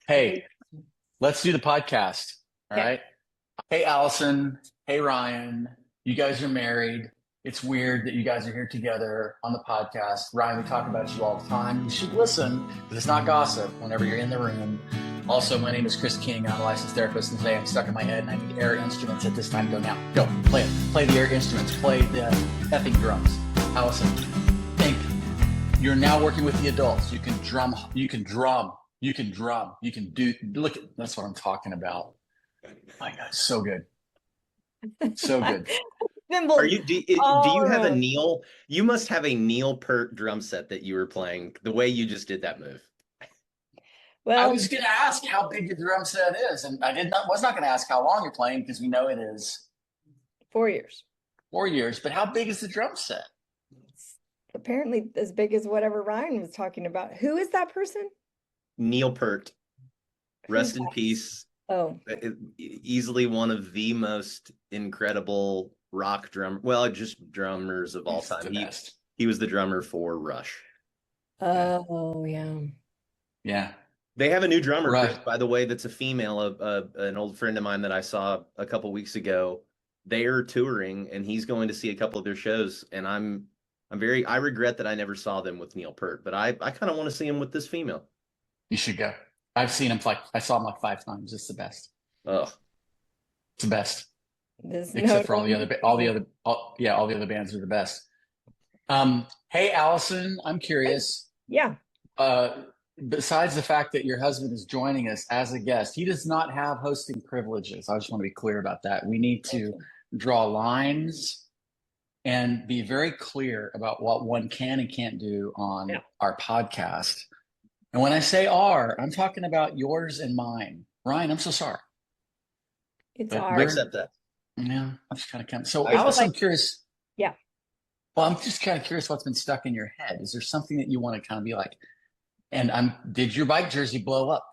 Hey, let's do the podcast. All Okay. right. Hey, Allison. Hey, Ryan. You guys are married. It's weird that you guys are here together on the podcast. Ryan, we talk about you all the time. You should listen because it's not gossip whenever you're in the room. Also, my name is Chris King. I'm a licensed therapist, and today I'm stuck in my head and I need air instruments at this time. Go now. Go. Play it. Play the air instruments. Play the effing drums. Allison, think. You're now working with the adults. You can drum. You can drum. You can drum. You can do. Look at that's what I'm talking about. My God, so good, so good. Are Thimbles you do all you have a around. Neil? You must have a Neil Peart drum set that you were playing the way you just did that move. I Well, was going to ask how big your drum set is, and I did not. Was not going to ask how long you're playing because we know it is 4 years. 4 years. But how big is the drum set? It's apparently as big as whatever Ryan was talking about. Who is that person? Neil Peart, Who's rest in that? peace. Oh, Easily one of the most incredible rock just drummers of all He's time. the best. He was the drummer for Rush. oh, yeah. Yeah, They have a new drummer, Chris, right. by the way, that's a female, an old friend of mine that I saw a couple weeks ago. They are touring, and he's going to see a couple of their shows. And I regret that I never saw them with Neil Peart, but I kind of want to see him with this female. You should go. I've seen him I saw him like 5 times. It's the best. Oh, It's the best. There's Except for no all the other bands are the best. Hey, Allison, I'm curious. Yeah. Besides the fact that your husband is joining us as a guest, he does not have hosting privileges. I just want to be clear about that. We need to draw lines and be very clear about what one can and can't do on Yeah. our podcast. And when I say our, I'm talking about yours and mine. Ryan, I'm so sorry. It's But I ours. accept that. Yeah, I'm just kind of. So, I It's Alice, like, I'm curious. yeah. Well, I'm just kind of curious what's been stuck in your head. Is there something that you want to kind of be like? And did your bike jersey blow up?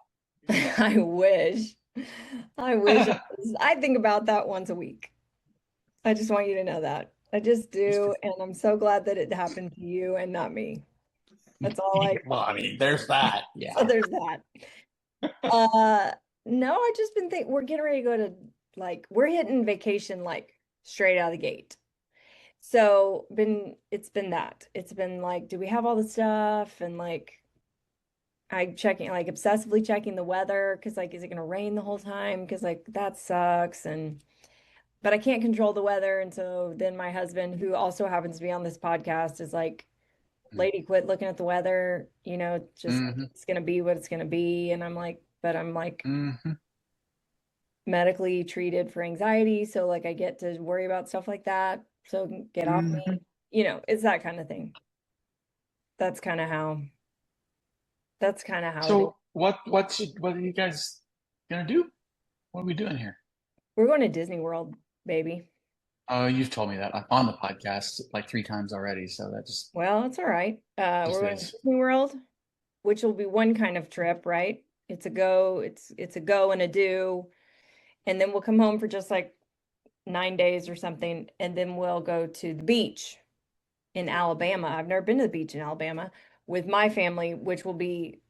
I wish. I wish. I think about that once a week. I just want you to know that. I just do, and I'm so glad that it happened to you and not me. That's all I. Well, I mean, there's that. Yeah. So there's that. No, I just been thinking we're getting ready to go to we're hitting vacation straight out of the gate. So it's been that. It's been do we have all the stuff and I'm checking obsessively checking the weather because is it gonna rain the whole time? Because that sucks but I can't control the weather. And so then my husband, who also happens to be on this podcast, is like, lady, quit looking at the weather, just Mm-hmm. it's gonna be what it's gonna be. And I'm Mm-hmm. medically treated for anxiety. So I get to worry about stuff like that. So get off Mm-hmm. me. It's that kind of thing. That's kind of how it is. So what are you guys gonna do? What are we doing here? We're going to Disney World, baby. Oh, you've told me that on the podcast like 3 times already. So that just Well, it's all right. just We're going to is. Disney World, which will be one kind of trip, right? It's a go, it's a go and a do. And then we'll come home for just 9 days or something, and then we'll go to the beach in Alabama. I've never been to the beach in Alabama with my family, which will be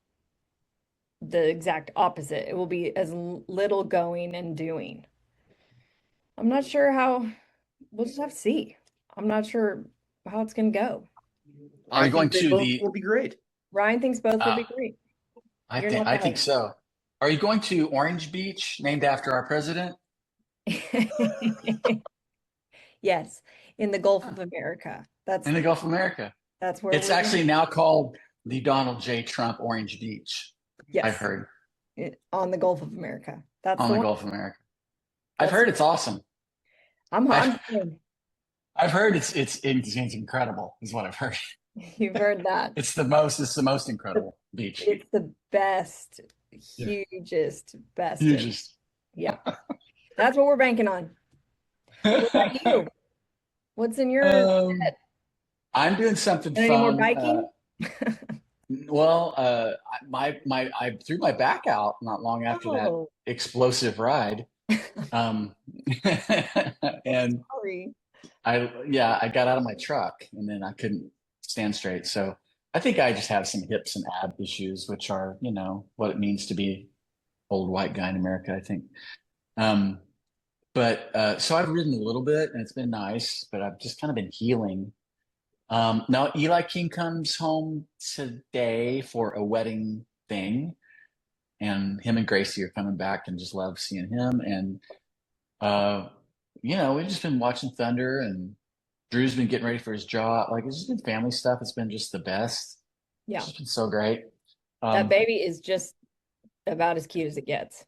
the exact opposite. It will be as little going and doing. I'm not sure how, we'll just have to see. I'm not sure how it's going to go. Are I you going think they to both the will be great. Ryan thinks both will uh be great. I You're think not I the think so. Are you going to Orange Beach, named after our president? husband. Yes, in the Gulf of America. In the Gulf of America. That's where It's we're actually going. now called the Donald J. Trump Orange Beach. I've Yes, heard on the Gulf of America. That's on the the one. Gulf of America. I've That's heard it's awesome. I'm I've kidding. I've heard it's incredible, is what I've heard. You've heard that. It's the most incredible beach. It's the best, Yeah. hugest, You bestest. just Yeah, that's what we're banking on. What about you? What's in your um head? I'm doing something Any more fun. biking? I threw my back out not long after that Oh, explosive ride. Um, and sorry. I got out of my truck and then I couldn't stand straight. So I think I just have some hips and ab issues, which are, what it means to be old white guy in America, I think. Um, but so I've ridden a little bit and it's been nice, but I've just kind of been healing. Now Eli King comes home today for a wedding thing, and him and Gracie are coming back and just love seeing him. And uh, we've just been watching Thunder, and Drew's been getting ready for his job. Like it's just been family stuff. It's been just the best. Yeah. It's just been so great. That baby is just about as cute as it gets.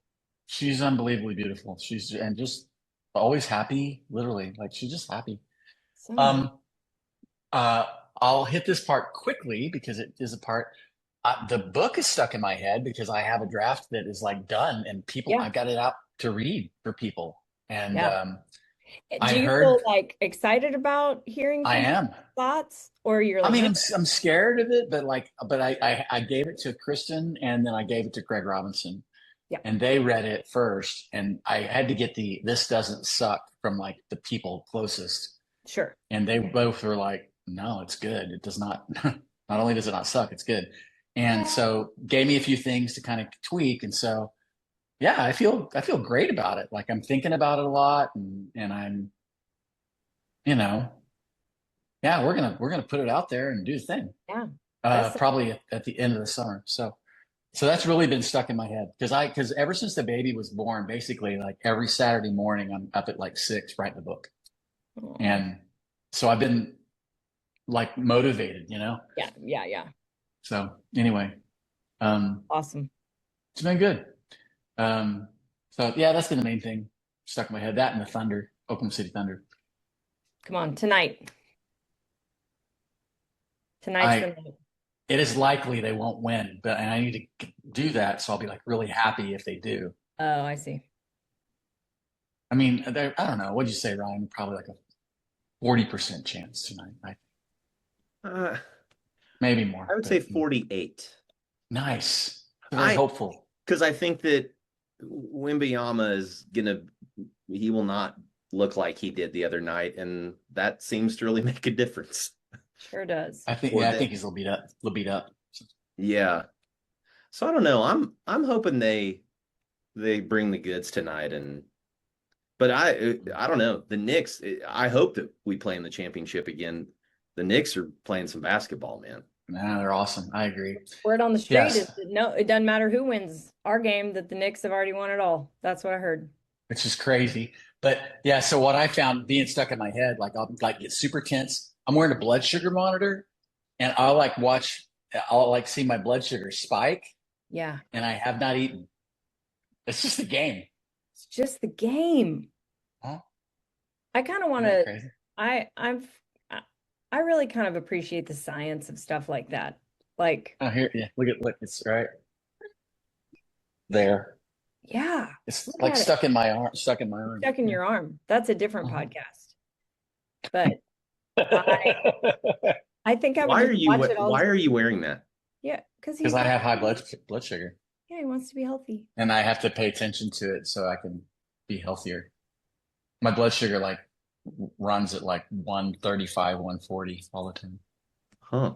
She's unbelievably beautiful. She's and just always happy, literally. Like she's just happy. So Um, uh, I'll hit this part quickly because it is a part. The book is stuck in my head because I have a draft that is like done, and people, Yeah. I got it out to read for people. And Yeah. I Do you heard, feel like excited about hearing I some am. thoughts, or you're I like, mean, I'm scared of it, but I gave it to Kristen, and then I gave it to Greg Robinson, yeah, and they read it first, and I had to get the "this doesn't suck" from like the people closest, sure. and they both were like, "No, it's good. It does not. Not only does it not suck, it's good." And so gave me a few things to kind of tweak, and so yeah, I feel great about it. Like I'm thinking about it a lot, and I'm you know yeah, we're gonna put it out there and do the thing. Yeah. That's Probably at the end of the summer. So that's really been stuck in my head because ever since the baby was born, basically like every Saturday morning I'm up at like 6 writing the book, and so I've been like motivated. yeah. So anyway, Awesome. it's been good. So yeah, that's been the main thing stuck in my head. That and the Thunder, Oklahoma City Thunder. Come on, tonight's the night. It is likely they won't win, but and I need to do that, so I'll be like really happy if they do. Oh, I see. I mean, I don't know. What'd you say, Ryan? Probably like a 40% chance tonight. Maybe more. I would say 48. Nice. Very hopeful. Because I think that Wimbyama is he will not look like he did the other night, and that seems to really make a difference. Sure does. I think he's a little beat up. Yeah. So I don't know. I'm hoping they bring the goods tonight, but I don't know. The Knicks, I hope that we play in the championship again. The Knicks are playing some basketball, man. Man, they're awesome. I agree. Word on the street is that no, it doesn't matter who wins our game, that the Knicks have already won it all. That's what I heard. It's just crazy. But yeah, so what I found being stuck in my head, like I'll like get super tense. I'm wearing a blood sugar monitor, and I'll like see my blood sugar spike. Yeah. And I have not eaten. It's just a game. It's just the game. Huh? I kind of want to, I really kind of appreciate the science of stuff like that. Like, oh, here, yeah, look, it's right there. Yeah. It's like stuck in my arm. Stuck in your arm. That's a different podcast. But I think I would watch it all. Why are you wearing that? Yeah, because I have high blood sugar. Yeah, he wants to be healthy. And I have to pay attention to it so I can be healthier. My blood sugar like runs at like 135, 140 all the time. Huh.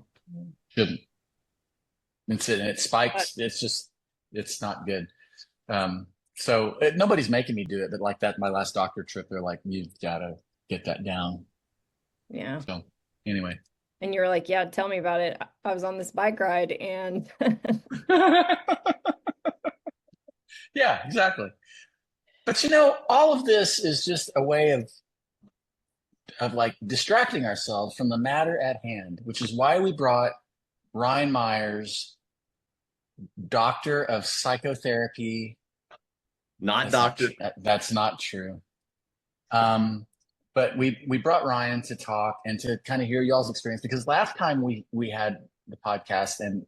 Shouldn't. It spikes. It's not good. So nobody's making me do it, but like that, my last doctor trip, they're like, you've got to get that down. Yeah. So anyway. And you're like, yeah, tell me about it. I was on this bike ride and. Yeah, exactly. But all of this is just a way of like distracting ourselves from the matter at hand, which is why we brought Ryan Myers, doctor of psychotherapy. That's not true. But we brought Ryan to talk and to kind of hear y'all's experience, because last time we had the podcast and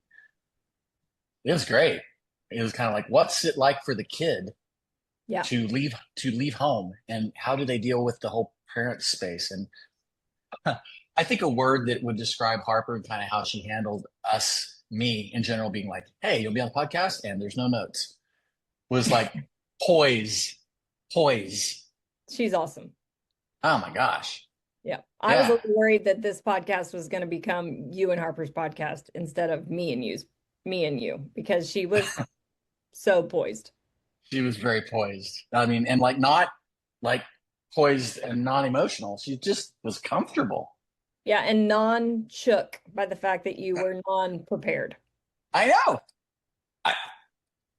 it was great. It was kind of like, what's it like for the kid to leave home, and how do they deal with the whole parent space? And I think a word that would describe Harper and kind of how she handled me in general, being like, hey, you'll be on the podcast and there's no notes, was like poise. She's awesome. Oh my gosh. Yeah. I was a little worried that this podcast was going to become you and Harper's podcast instead of me and you, because she was so poised. She was very poised. I mean, and like not like poised and non-emotional. She just was comfortable. Yeah, and non-shook by the fact that you were non-prepared. I know. I,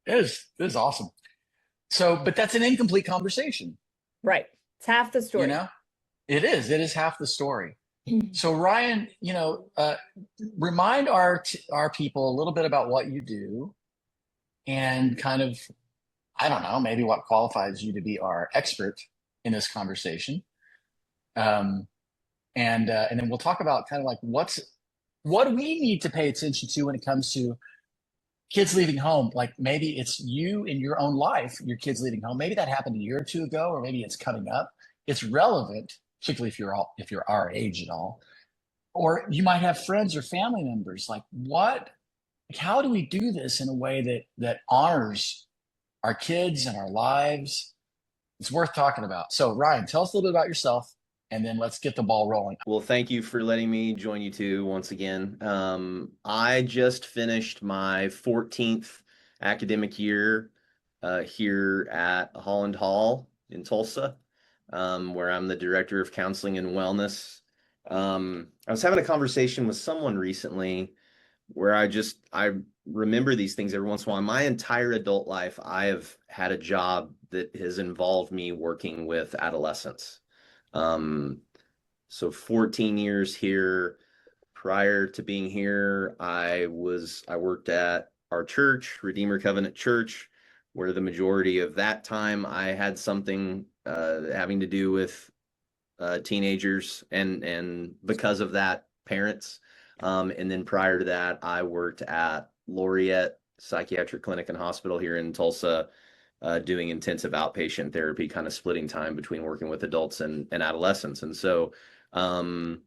it is awesome. So, but that's an incomplete conversation, Right. It's half the you story. know? It is. It is half the story. So, Ryan, remind our people a little bit about what you do and kind of, I don't know, maybe what qualifies you to be our expert in this conversation. Um, and then we'll talk about kind of like what do we need to pay attention to when it comes to kids leaving home. Like maybe it's you in your own life, your kids leaving home. Maybe that happened a year or two ago, or maybe it's coming up. It's relevant, particularly if you're our age at all. Or you might have friends or family members. Like how do we do this in a way that honors our kids and our lives? It's worth talking about. So Ryan, tell us a little bit about yourself, and then let's get the ball rolling. Well, thank you for letting me join you too once again. I just finished my 14th academic year here at Holland Hall in Tulsa, where I'm the director of counseling and wellness. I was having a conversation with someone recently where I remember these things every once in a while. My entire adult life, I have had a job that has involved me working with adolescents. Um, so 14 years here. Prior to being here, I worked at our church, Redeemer Covenant Church, where the majority of that time I had something having to do with teenagers and because of that, parents. And then prior to that, I worked at Laureate Psychiatric Clinic and Hospital here in Tulsa, doing intensive outpatient therapy, kind of splitting time between working with adults and adolescents. And so um,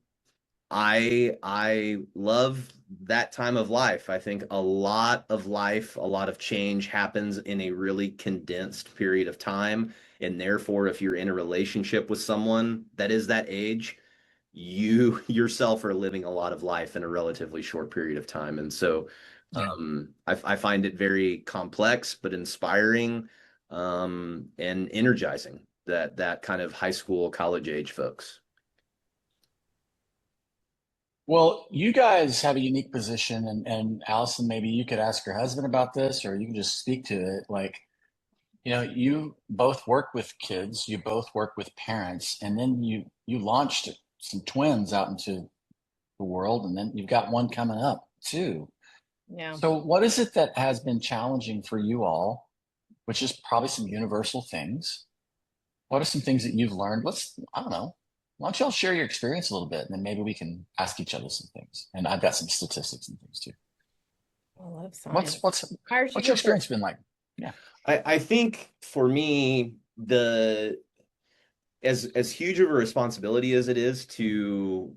I love that time of life. I think a lot of life, a lot of change happens in a really condensed period of time. And therefore, if you're in a relationship with someone that is that age, you yourself are living a lot of life in a relatively short period of time. And so Yeah. I find it very complex but inspiring, and energizing, that kind of high school, college age folks. Well, you guys have a unique position, and Allison, maybe you could ask your husband about this, or you can just speak to it. Like, you both work with kids, you both work with parents, and then you launched some twins out into the world, and then you've got one coming up too. Yeah. So, what is it that has been challenging for you all, which is probably some universal things? What are some things that you've learned? I don't know. Why don't y'all share your experience a little bit, and then maybe we can ask each other some things. And I've got some statistics and things too. I love What's science. what's Why should what's you your go first? experience been like? Yeah. I think for me, the as huge of a responsibility as it is to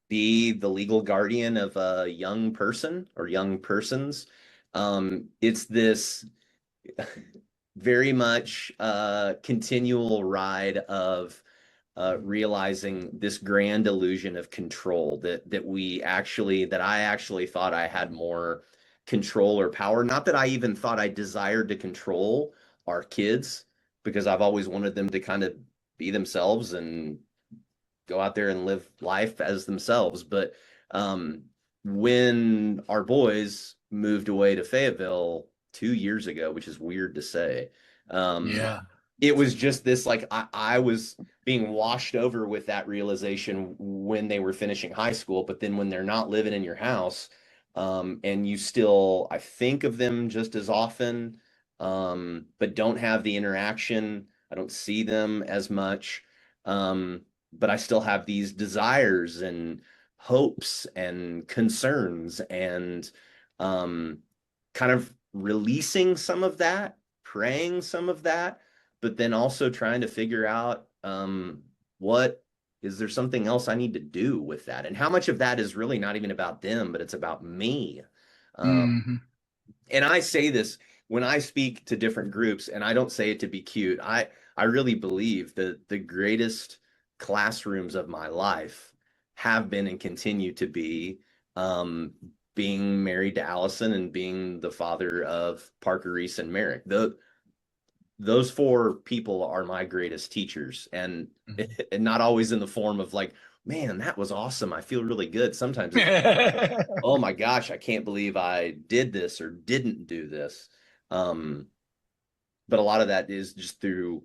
be the legal guardian of a young person or young persons, it's this very much continual ride of realizing this grand illusion of control that I actually thought I had more control or power. Not that I even thought I desired to control our kids, because I've always wanted them to kind of be themselves and go out there and live life as themselves. But um, when our boys moved away to Fayetteville 2 years ago, which is weird to say, um, Yeah. it was just this like I was being washed over with that realization when they were finishing high school. But then when they're not living in your house, and you still, I think of them just as often, but don't have the interaction. I don't see them as much. But I still have these desires and hopes and concerns, and um, kind of releasing some of that, praying some of that, but then also trying to figure out, what is there something else I need to do with that, and how much of that is really not even about them, but it's about me. Um, Hmm. and I say this when I speak to different groups, and I don't say it to be cute. I really believe that the greatest classrooms of my life have been and continue to be, um, being married to Allison and being the father of Parker, Reese, and Merrick. those four people are my greatest teachers, and Mhm. and not always in the form of like, man, that was awesome, I feel really good. Sometimes it's, oh my gosh, I can't believe I did this or didn't do this. Um, but a lot of that is just through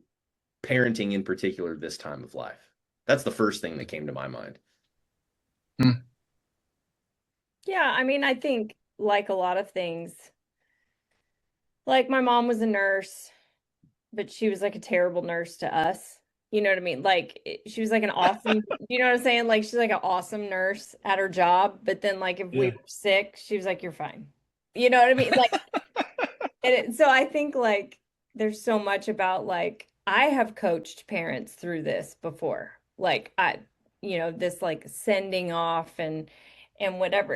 parenting, in particular, this time of life. That's the first thing that came to my mind. Hmm. Yeah, I mean, I think like a lot of things, like my mom was a nurse, but she was like a terrible nurse to us. You know what I mean? Like she was like an awesome, you know what I'm saying? Like she's like an awesome nurse at her job, but then like if we Yeah. were sick, she was like, "You're fine." You know what I mean? Like, so I think like there's so much about like I have coached parents through this before. Like this like sending off and whatever.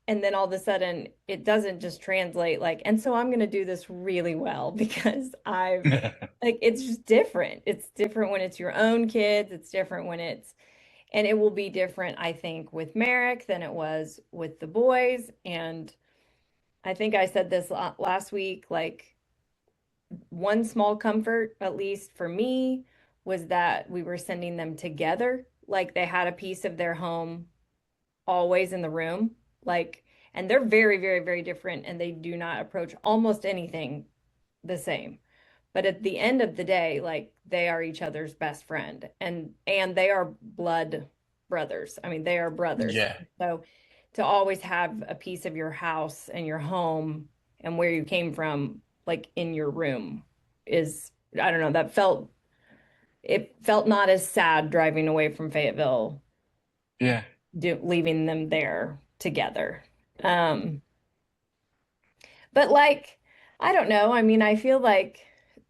And then all of a sudden it doesn't just translate like, and so I'm gonna do this really well because I've like it's just different. It's different when it's your own kids, it's different when it's and it will be different, I think, with Merrick than it was with the boys. And I think I said this last week, like one small comfort, at least for me, was that we were sending them together. Like they had a piece of their home always in the room. Like, and they're very, very, very different and they do not approach almost anything the same. But at the end of the day, like they are each other's best friend and they are blood brothers. I mean, they are brothers. Yeah. So to always have a piece of your house and your home and where you came from, like in your room is, I don't know, it felt not as sad driving away from Fayetteville, Yeah. leaving them there together. Um, But like, I don't know. I mean, I feel like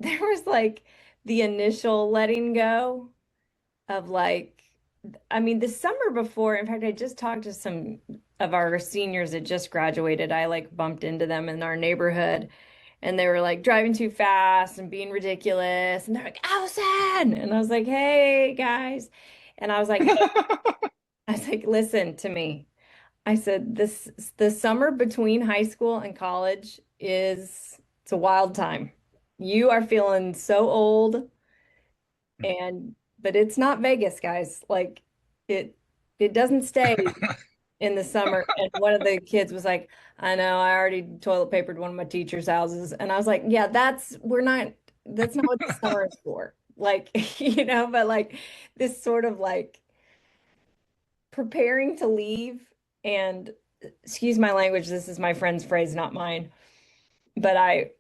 there was like the initial letting go of like, I mean, the summer before, in fact, I just talked to some of our seniors that just graduated. I like bumped into them in our neighborhood and they were like driving too fast and being ridiculous. And they're like, Allison. And I was like, hey guys. And I was like, listen to me. I said this the summer between high school and college is it's a wild time. You are feeling so old and but it's not Vegas, guys. Like it it doesn't stay in the summer. And one of the kids was like, I know, I already toilet papered one of my teachers' houses. And I was like, yeah, that's not what the summer is for. Like, but like this sort of like preparing to leave and excuse my language, this is my friend's phrase, not mine. But I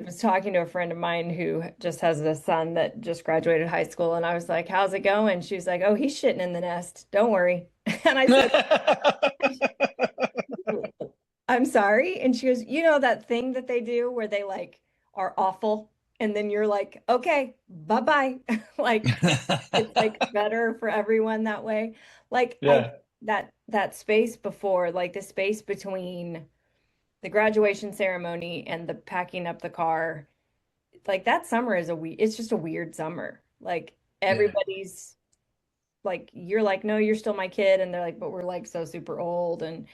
was talking to a friend of mine who just has a son that just graduated high school, and I was like, "How's it going?" She was like, "Oh, he's shitting in the nest. Don't worry." And I said, "I'm sorry." And she goes, "You know that thing that they do where they like are awful, and then you're like, okay, bye-bye." Like it's like better for everyone that way. Like I Yeah. that space before, like the space between the graduation ceremony and the packing up the car, like that summer is it's just a weird summer. Like Yeah. everybody's like you're like, no, you're still my kid, and they're like, but we're like so super old and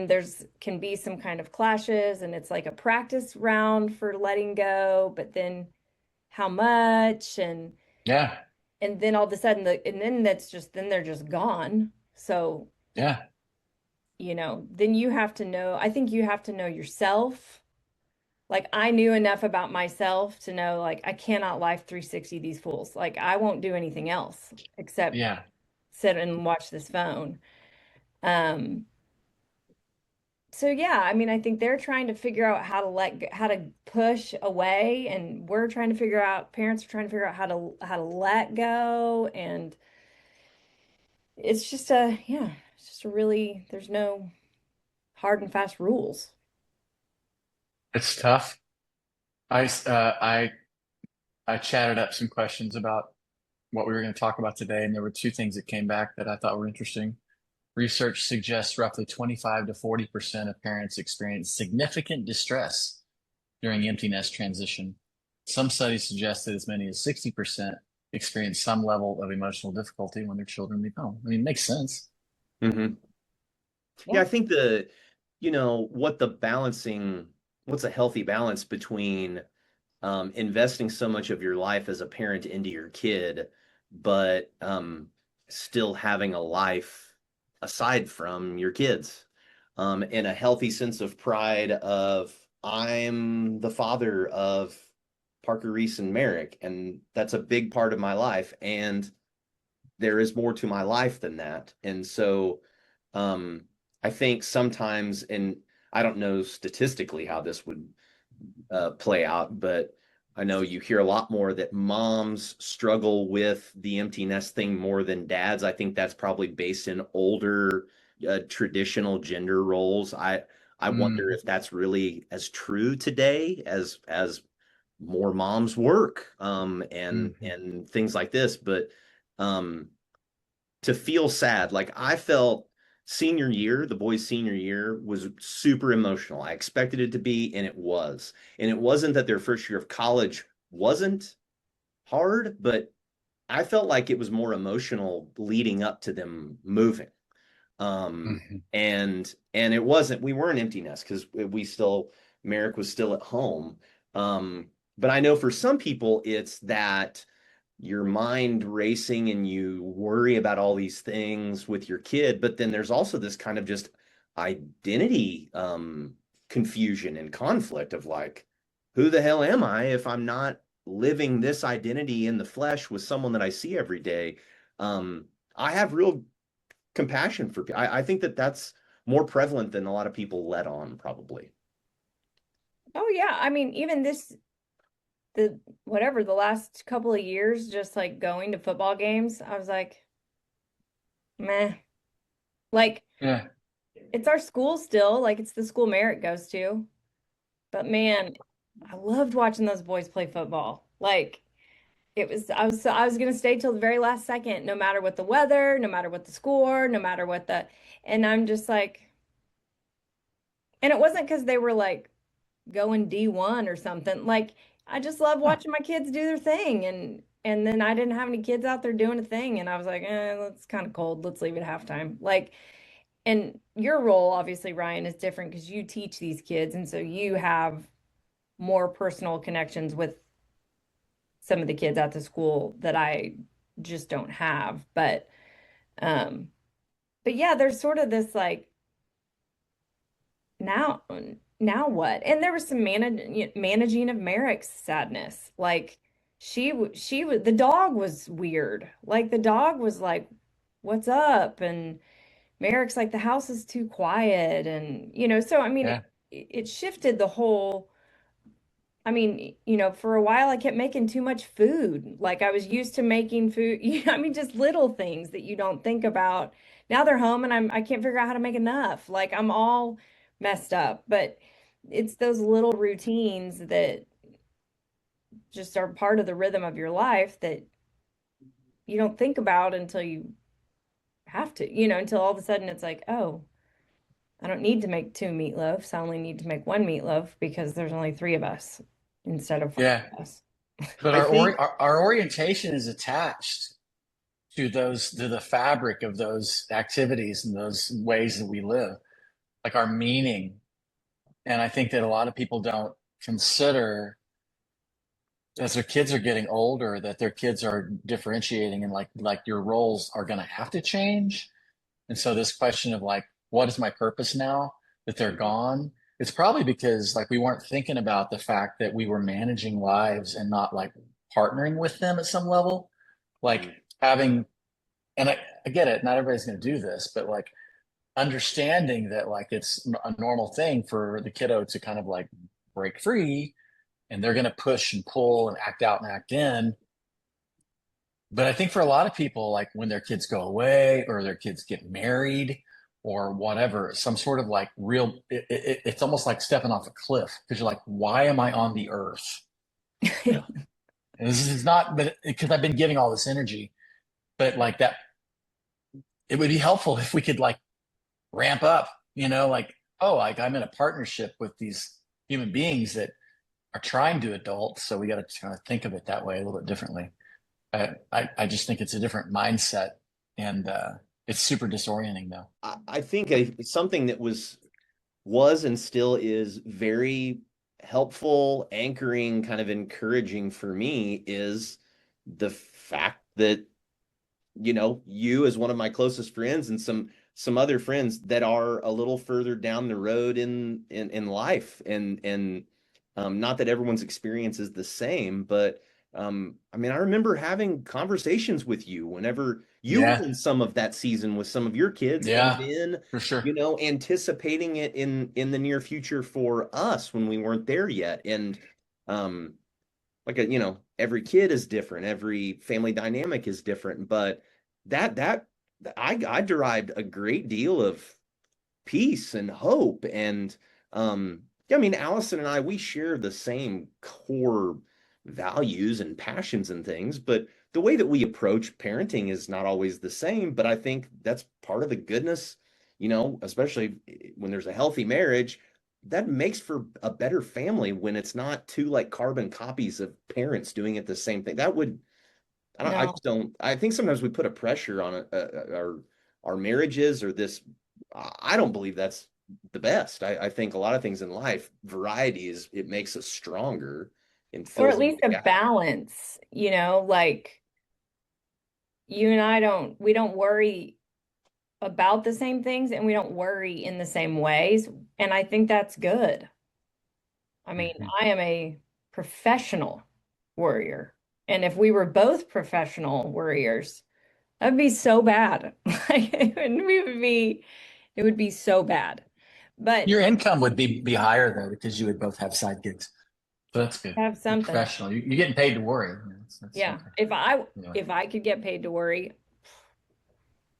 there's can be some kind of clashes and it's like a practice round for letting go, but then how much Yeah. and then all of a sudden and then then they're just gone. So, Yeah. then you have to know, I think you have to know yourself. Like I knew enough about myself to know like I cannot life 360 these fools. Like I won't do anything else except Yeah. sit and watch this phone. Um, so yeah, I mean, I think they're trying to figure out how to push away, and we're trying to figure out, parents are trying to figure out how to let go, and it's just a really there's no hard and fast rules. It's tough. I s- uh, I chatted up some questions about what we were going to talk about today, and there were two things that came back that I thought were interesting. Research suggests roughly 25 to 40% of parents experience significant distress during empty nest transition. Some studies suggest that as many as 60% experience some level of emotional difficulty when their children leave home. I mean, it makes sense. Hmm. Yeah, Yeah. I think what's a healthy balance between investing so much of your life as a parent into your kid, but still having a life aside from your kids, and a healthy sense of pride of I'm the father of Parker, Reese, and Merrick, and that's a big part of my life, and there is more to my life than that. And so I think sometimes, and I don't know statistically how this would play out, but I know you hear a lot more that moms struggle with the empty nest thing more than dads. I think that's probably based in older traditional gender roles. I wonder if that's really as true today as more moms work, and things like this. But um, to feel sad, like I felt senior year, the boys' senior year was super emotional. I expected it to be, and it was. And it wasn't that their first year of college wasn't hard, but I felt like it was more emotional leading up to them moving. And it wasn't, we weren't empty nest because we still, Merrick was still at home. But I know for some people it's that your mind racing and you worry about all these things with your kid, but then there's also this kind of just identity confusion and conflict of like, who the hell am I if I'm not living this identity in the flesh with someone that I see every day? I have real compassion for people. I think that that's more prevalent than a lot of people let on, probably. Oh yeah, I mean, even the last couple of years, just like going to football games, I was like, meh. Like, Yeah. it's our school still, like it's the school Merrick goes to. But man, I loved watching those boys play football. Like I was gonna stay till the very last second, no matter what the weather, no matter what the score, no matter what and I'm just like, and it wasn't because they were like going D1 or something. Like I just love Huh. watching my kids do their thing, and then I didn't have any kids out there doing a thing, and I was like, it's kind of cold. Let's leave it halftime. Like, and your role, obviously, Ryan, is different because you teach these kids, and so you have more personal connections with some of the kids at the school that I just don't have. Um, but yeah, there's sort of this like now now what? And there was some managing of Merrick's sadness. Like she was the dog was weird. Like the dog was like, "What's up?" And Merrick's like, "The house is too quiet." And so I mean Yeah. it shifted the whole. I mean, for a while I kept making too much food. Like I was used to making food. I mean, just little things that you don't think about. Now they're home and I can't figure out how to make enough. Like I'm all messed up. But it's those little routines that just are part of the rhythm of your life that you don't think about until you have to, until all of a sudden it's like, oh, I don't need to make two meatloaves. I only need to make one meatloaf because there's only three of us instead of five Yeah. of us. But I think our orientation is attached to the fabric of those activities and those ways that we live, like our meaning. And I think that a lot of people don't consider as their kids are getting older that their kids are differentiating and like your roles are going to have to change. And so this question of like, what is my purpose now that they're gone? It's probably because like we weren't thinking about the fact that we were managing lives and not like partnering with them at some level, like having, and I get it, not everybody's going to do this, but like understanding that like it's a normal thing for the kiddo to kind of like break free and they're going to push and pull and act out and act in. But I think for a lot of people, like when their kids go away or their kids get married or whatever, some sort of like it's almost like stepping off a cliff because you're like, why am I on the earth? yeah. And this is not, but because I've been giving all this energy, but like that, it would be helpful if we could like ramp up, like, oh, like I'm in a partnership with these human beings that are trying to adult. So we got to kind of think of it that way a little bit differently. I just think it's a different mindset, and it's super disorienting though. I think something that was and still is very helpful, anchoring, kind of encouraging for me is the fact that, you as one of my closest friends and some other friends that are a little further down the road in life, and not that everyone's experience is the same, but I mean, I remember having conversations with you whenever you were Yeah. in some of that season with some of your kids, and Yeah, then for sure. anticipating it in the near future for us when we weren't there yet. And um like every kid is different, every family dynamic is different, but that I derived a great deal of peace and hope. And yeah, I mean, Allison and I, we share the same core values and passions and things, but the way that we approach parenting is not always the same. But I think that's part of the goodness, especially when there's a healthy marriage, that makes for a better family when it's not two like carbon copies of parents doing it the same thing. That would, I No. just don't, I think sometimes we put a pressure on our marriages or this. I don't believe that's the best. I think a lot of things in life, variety it makes us stronger and Or at fills in least the a gap. balance, like you and I we don't worry about the same things and we don't worry in the same ways. And I think that's good. I mean, Mhm. I am a professional worrier. And if we were both professional worriers, that'd be so bad. Like it would be so bad. But Your income would be higher though because you would both have side gigs. So that's good. have You're something. professional. You're getting paid to worry. That's Yeah. something. Yeah. If I could get paid to worry,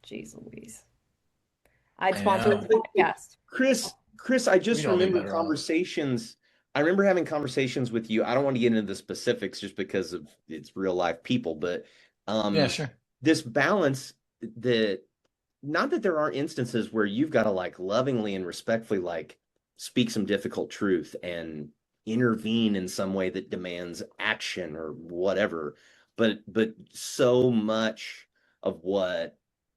geez Louise, I'd I sponsor know. a podcast. Chris, I We'd just all be remember better off. conversations. I remember having conversations with you. I don't want to get into the specifics just because of it's real life people, but Yeah, um, sure. this balance that not that there aren't instances where you've got to like lovingly and respectfully like speak some difficult truth and intervene in some way that demands action or whatever, but so much of what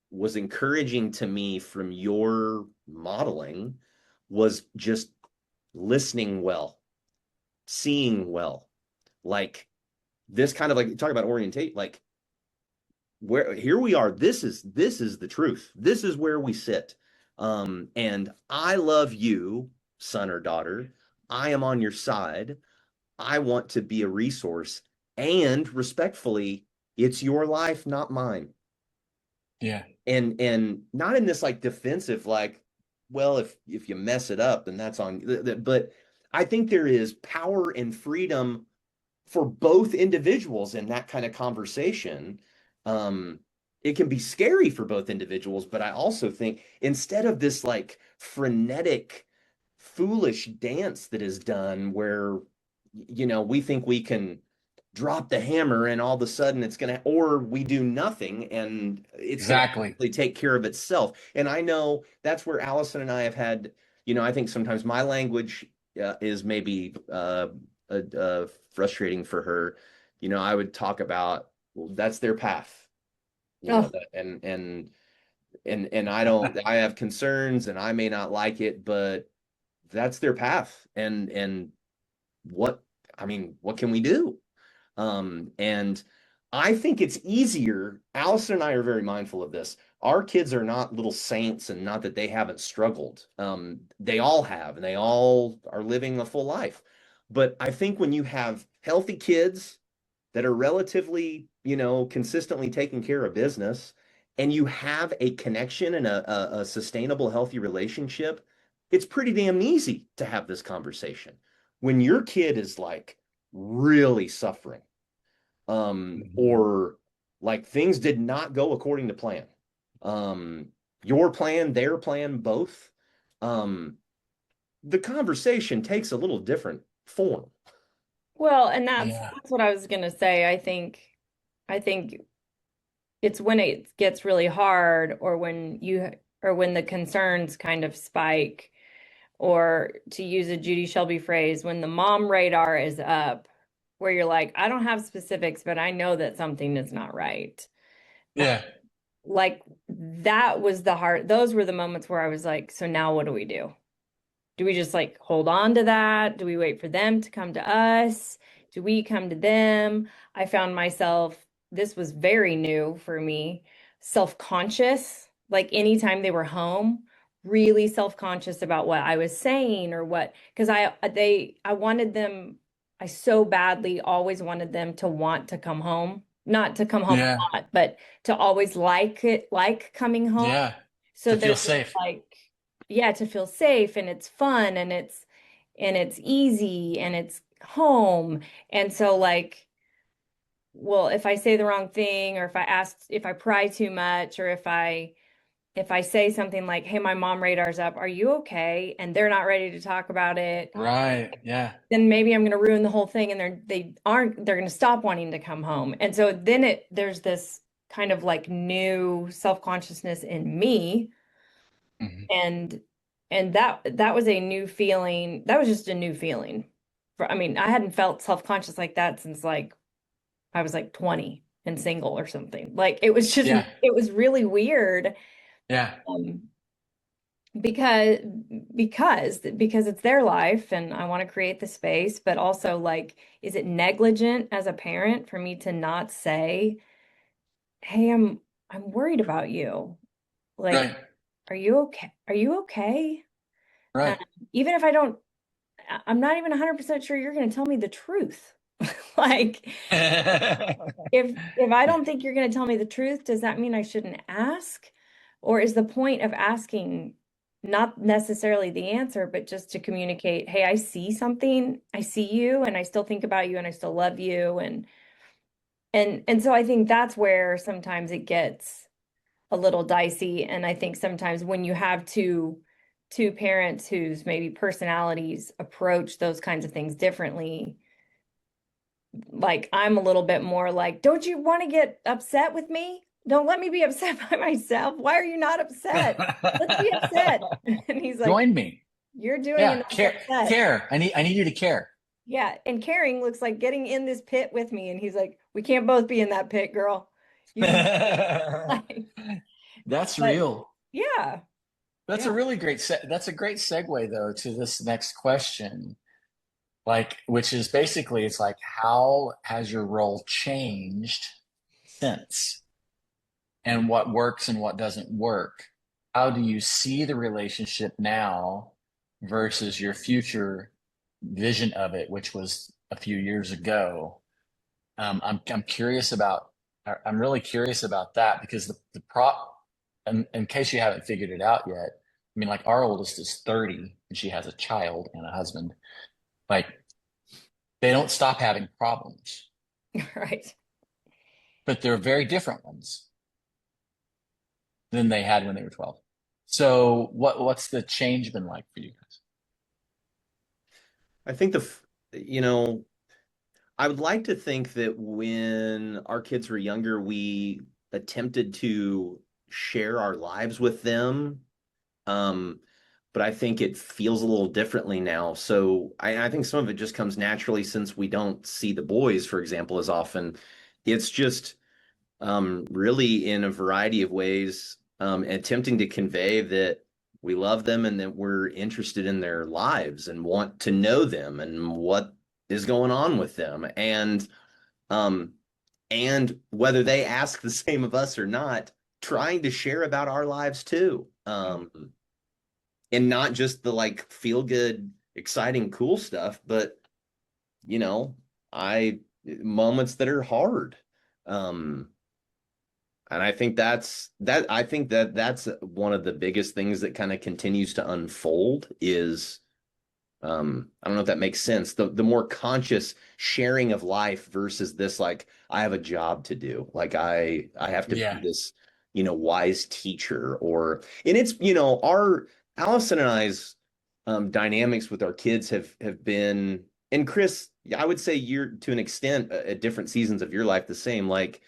was encouraging to me from your modeling was just listening well, seeing well, like this kind of like talk about orientate, like where here we are, this is the truth, this is where we sit, and I love you, son or daughter, I am on your side, I want to be a resource, and respectfully, it's your life, not mine. Yeah. And not in this like defensive, like, well, if you mess it up then that's on, but I think there is power and freedom for both individuals in that kind of conversation. um it can be scary for both individuals, but I also think instead of this like frenetic foolish dance that is done where we think we can drop the hammer and all of a sudden it's going to, or we do nothing and it's going Exactly. to take care of itself. And I know that's where Allison and I have had, I think sometimes my language is maybe frustrating for her. I would talk about, well, that's their path, Oh, and I have concerns and I may not like it, but that's their path. And what, I mean, what can we do? And I think it's easier. Allison and I are very mindful of this. Our kids are not little saints, and not that they haven't struggled. They all have, and they all are living a full life. But I think when you have healthy kids that are relatively, consistently taking care of business, and you have a connection and a sustainable, healthy relationship, it's pretty damn easy to have this conversation. When your kid is like really suffering, Mhm. or like things did not go according to plan, um, your plan, their plan, both, um, the conversation takes a little different form. well, and Yeah. that's what I was gonna say. I think it's when it gets really hard or when the concerns kind of spike, or to use a Judy Shelby phrase, when the mom radar is up, where you're like, I don't have specifics, but I know that something is not right. Yeah. Like that was those were the moments where I was like, so now what do we do? Do we just like hold on to that? Do we wait for them to come to us? Do we come to them? I found myself, this was very new for me, self-conscious, like anytime they were home, really self-conscious about what I was saying or what, because I wanted them, I so badly always wanted them to want to come home, not to come home Yeah. a lot, but to always like it, like coming home. Yeah. So To feel there's this safe. like, yeah, to feel safe and it's fun and it's easy and it's home. And so like, well, if I say the wrong thing or if I pry too much or if I say something like, "Hey, my mom radar's up. Are you okay?" and they're not ready to talk about it, Right. Yeah. then maybe I'm going to ruin the whole thing and they're going to stop wanting to come home. And so then there's this kind of like new self-consciousness in me Mhm. and that was a new feeling. That was just a new feeling. I mean, I hadn't felt self-conscious like that since like I was like 20 and single or something. Like it was just Yeah. it was really weird Yeah. um because because it's their life and I want to create the space, but also like is it negligent as a parent for me to not say, "Hey, I'm worried about you." Like, Right. are you okay? Are you okay? Um, Right. even if I'm not even 100% sure you're going to tell me the truth. Like, if I don't think you're going to tell me the truth, does that mean I shouldn't ask? Or is the point of asking not necessarily the answer, but just to communicate, hey, I see something, I see you, and I still think about you, and I still love you, and so I think that's where sometimes it gets a little dicey. And I think sometimes when you have two parents whose maybe personalities approach those kinds of things differently, like I'm a little bit more like, don't you want to get upset with me? Don't let me be upset by myself. Why are you not upset? Let's be upset. And he's like, Join me. you're doing Yeah. enough Care. upset. Care. I need you to care. Yeah. And caring looks like getting in this pit with me. And he's like, we can't both be in that pit, girl. You can, like, That's but real. yeah, That's yeah. a really that's a great segue though to this next question. Like, which is basically, it's like, how has your role changed since? And what works and what doesn't work? How do you see the relationship now versus your future vision of it, which was a few years ago? I'm curious about. I'm really curious about that because the prop. In case you haven't figured it out yet, I mean, like our oldest is 30 and she has a child and a husband. Like they don't stop having problems, Right. but they're very different ones than they had when they were 12. So what's the change been like for you guys? I think you know, I would like to think that when our kids were younger, we attempted to share our lives with them. Um, but I think it feels a little differently now. So I think some of it just comes naturally since we don't see the boys, for example, as often. It's just really in a variety of ways, attempting to convey that we love them and that we're interested in their lives and want to know them and what is going on with them. Um, and whether they ask the same of us or not, trying to share about our lives too. And not just the like feel good, exciting, cool stuff, but you know, I moments that are hard. Um, and I think that's one of the biggest things that kind of continues to unfold is I don't know if that makes sense. The more conscious sharing of life versus this like I have a job to do. Like I have to be Yeah. this, wise teacher and it's, our Allison and I's dynamics with our kids have been and Chris, I would say you're to an extent at different seasons of your life the same. Like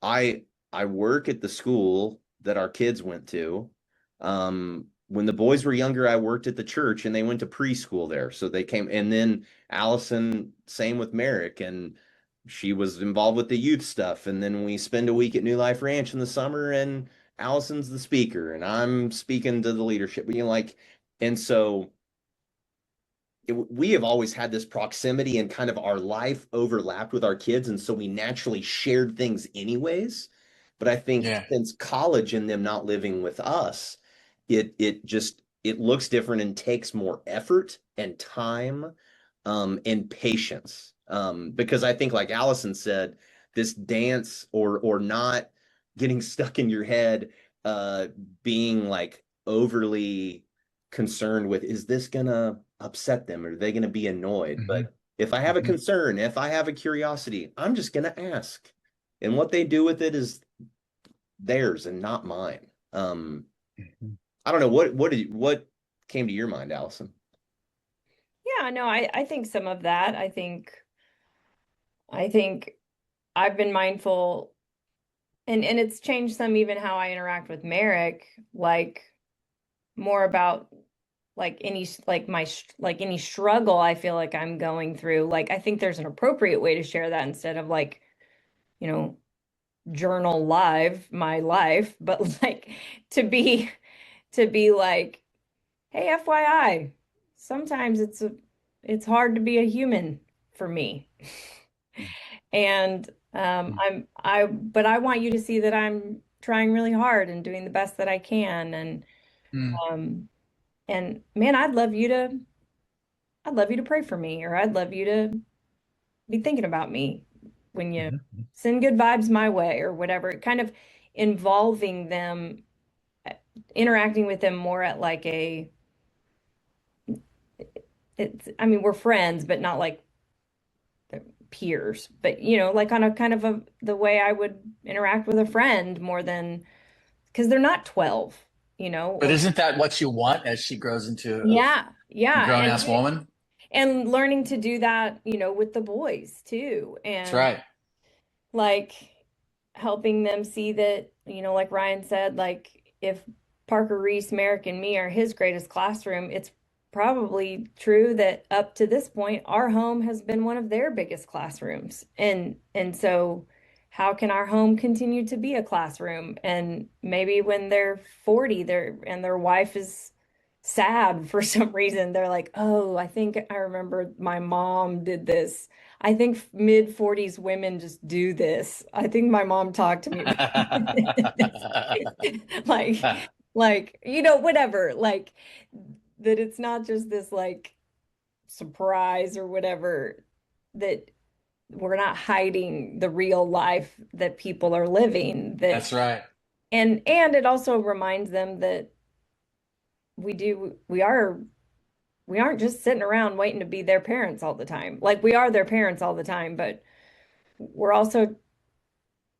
I I work at the school that our kids went to. When the boys were younger, I worked at the church and they went to preschool there. So they came, and then Allison, same with Merrick, and she was involved with the youth stuff. And then we spend a week at New Life Ranch in the summer, and Allison's the speaker, and I'm speaking to the leadership. And so we have always had this proximity and kind of our life overlapped with our kids. And so we naturally shared things anyways. But I think Yeah. since college and them not living with us, it looks different and takes more effort and time and patience. Because I think, like Allison said, this dance or not getting stuck in your head, being like overly concerned with, is this gonna upset them? Are they gonna be annoyed? Hmm. But if I have a Hmm. concern, if I have a curiosity, I'm just gonna ask. And what they do with it is theirs and not mine. I don't know what came to your mind, Allison? Yeah, no, I think some of that. I think I've been mindful, and it's changed some even how I interact with Merrick, like more about like like any struggle I feel like I'm going through. Like I think there's an appropriate way to share that instead of like, you know, journal live my life, but like to be like, hey, FYI, sometimes it's hard to be a human for me. And but I want you to see that I'm trying really hard and doing the best that I can. Um, and man, I'd love you to pray for me, or I'd love you to be thinking about me when you Hmm. send good vibes my way or whatever. Kind of involving them, uh, interacting with them more at like I mean, we're friends, but not like peers, but like on a kind of the way I would interact with a friend more than, because they're not 12, But or isn't that what you want as she grows into yeah, a yeah, grown ass woman? and learning to do that, with the boys too, That's and right. like helping them see that, like Ryan said, like if Parker Reese, Merrick, and me are his greatest classroom, it's probably true that up to this point, our home has been one of their biggest classrooms. And so how can our home continue to be a classroom? And maybe when they're 40, their wife is sad for some reason, they're like, oh, I think I remember my mom did this. I think mid 40s women just do this. I think my mom talked to me like whatever, like that it's not just this like surprise or whatever, that we're not hiding the real life that people are living, that That's right. and it also reminds them that we aren't just sitting around waiting to be their parents all the time. Like we are their parents all the time, but we're also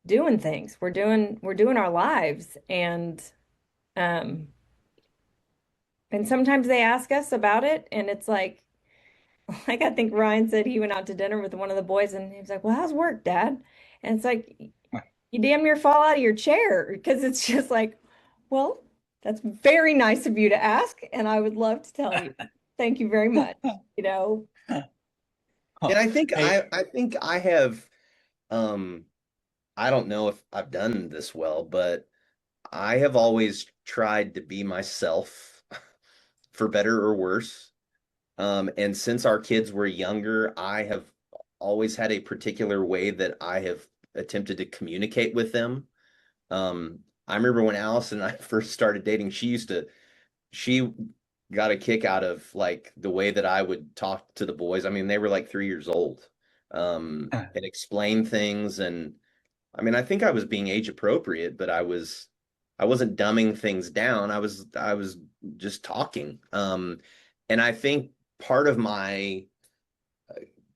doing things. We're doing our lives, um and sometimes they ask us about it, and it's like I think Ryan said he went out to dinner with one of the boys and he was like, "Well, how's work, Dad?" And it's like you damn near fall out of your chair, because it's just like, well, that's very nice of you to ask, and I would love to tell you. Thank you very much. You know, And I think Hey, I think I have um I don't know if I've done this well, but I have always tried to be myself for better or worse. And since our kids were younger, I have always had a particular way that I have attempted to communicate with them. I remember when Allison and I first started dating, she got a kick out of like the way that I would talk to the boys. I mean, they were like 3 years old, and explain things. And I mean, I think I was being age appropriate, but I wasn't dumbing things down. I was just talking. And I think part of my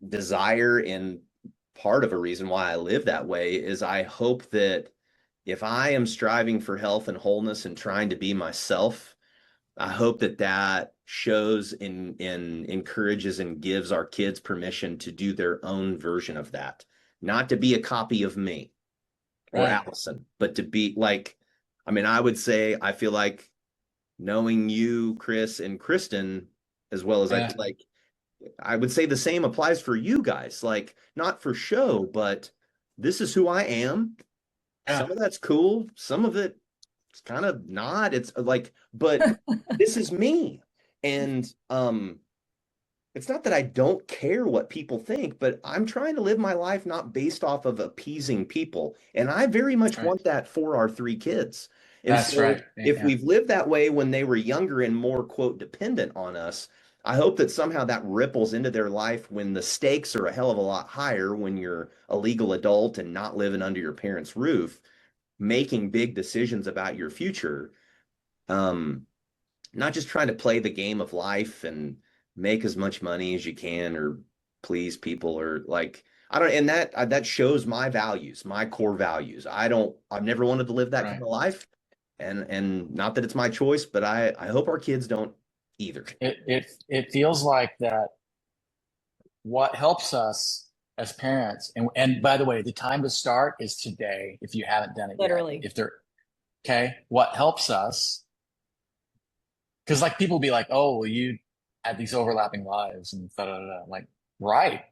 desire and part of a reason why I live that way is I hope that if I am striving for health and wholeness and trying to be myself, I hope that that shows and encourages and gives our kids permission to do their own version of that, not to be a copy of me or right. Allison, but to be like, I mean, I would say I feel like knowing you, Chris, and Kristen, as well as I Yeah. feel like I would say the same applies for you guys. Like, not for show, but this is who I am. Yeah. Some of that's cool. Some of it it's kind of not. It's like, but this is me. And it's not that I don't care what people think, but I'm trying to live my life not based off of appeasing people. And I very much Right. want that for our three kids. And That's so right. if Yeah. we've lived that way when they were younger and more, quote, dependent on us, I hope that somehow that ripples into their life when the stakes are a hell of a lot higher when you're a legal adult and not living under your parents' roof, making big decisions about your future. Um, Not just trying to play the game of life and make as much money as you can or please people or like I don't and that shows my values, my core values. I've never wanted to live that kind Right. of life and not that it's my choice, but I hope our kids don't either. It feels like that what helps us as parents, and by the way, the time to start is today if you haven't done it yet. Literally. If they're okay, what helps us, because like people be like, oh, well, you had these overlapping lives and da da da. Like, right.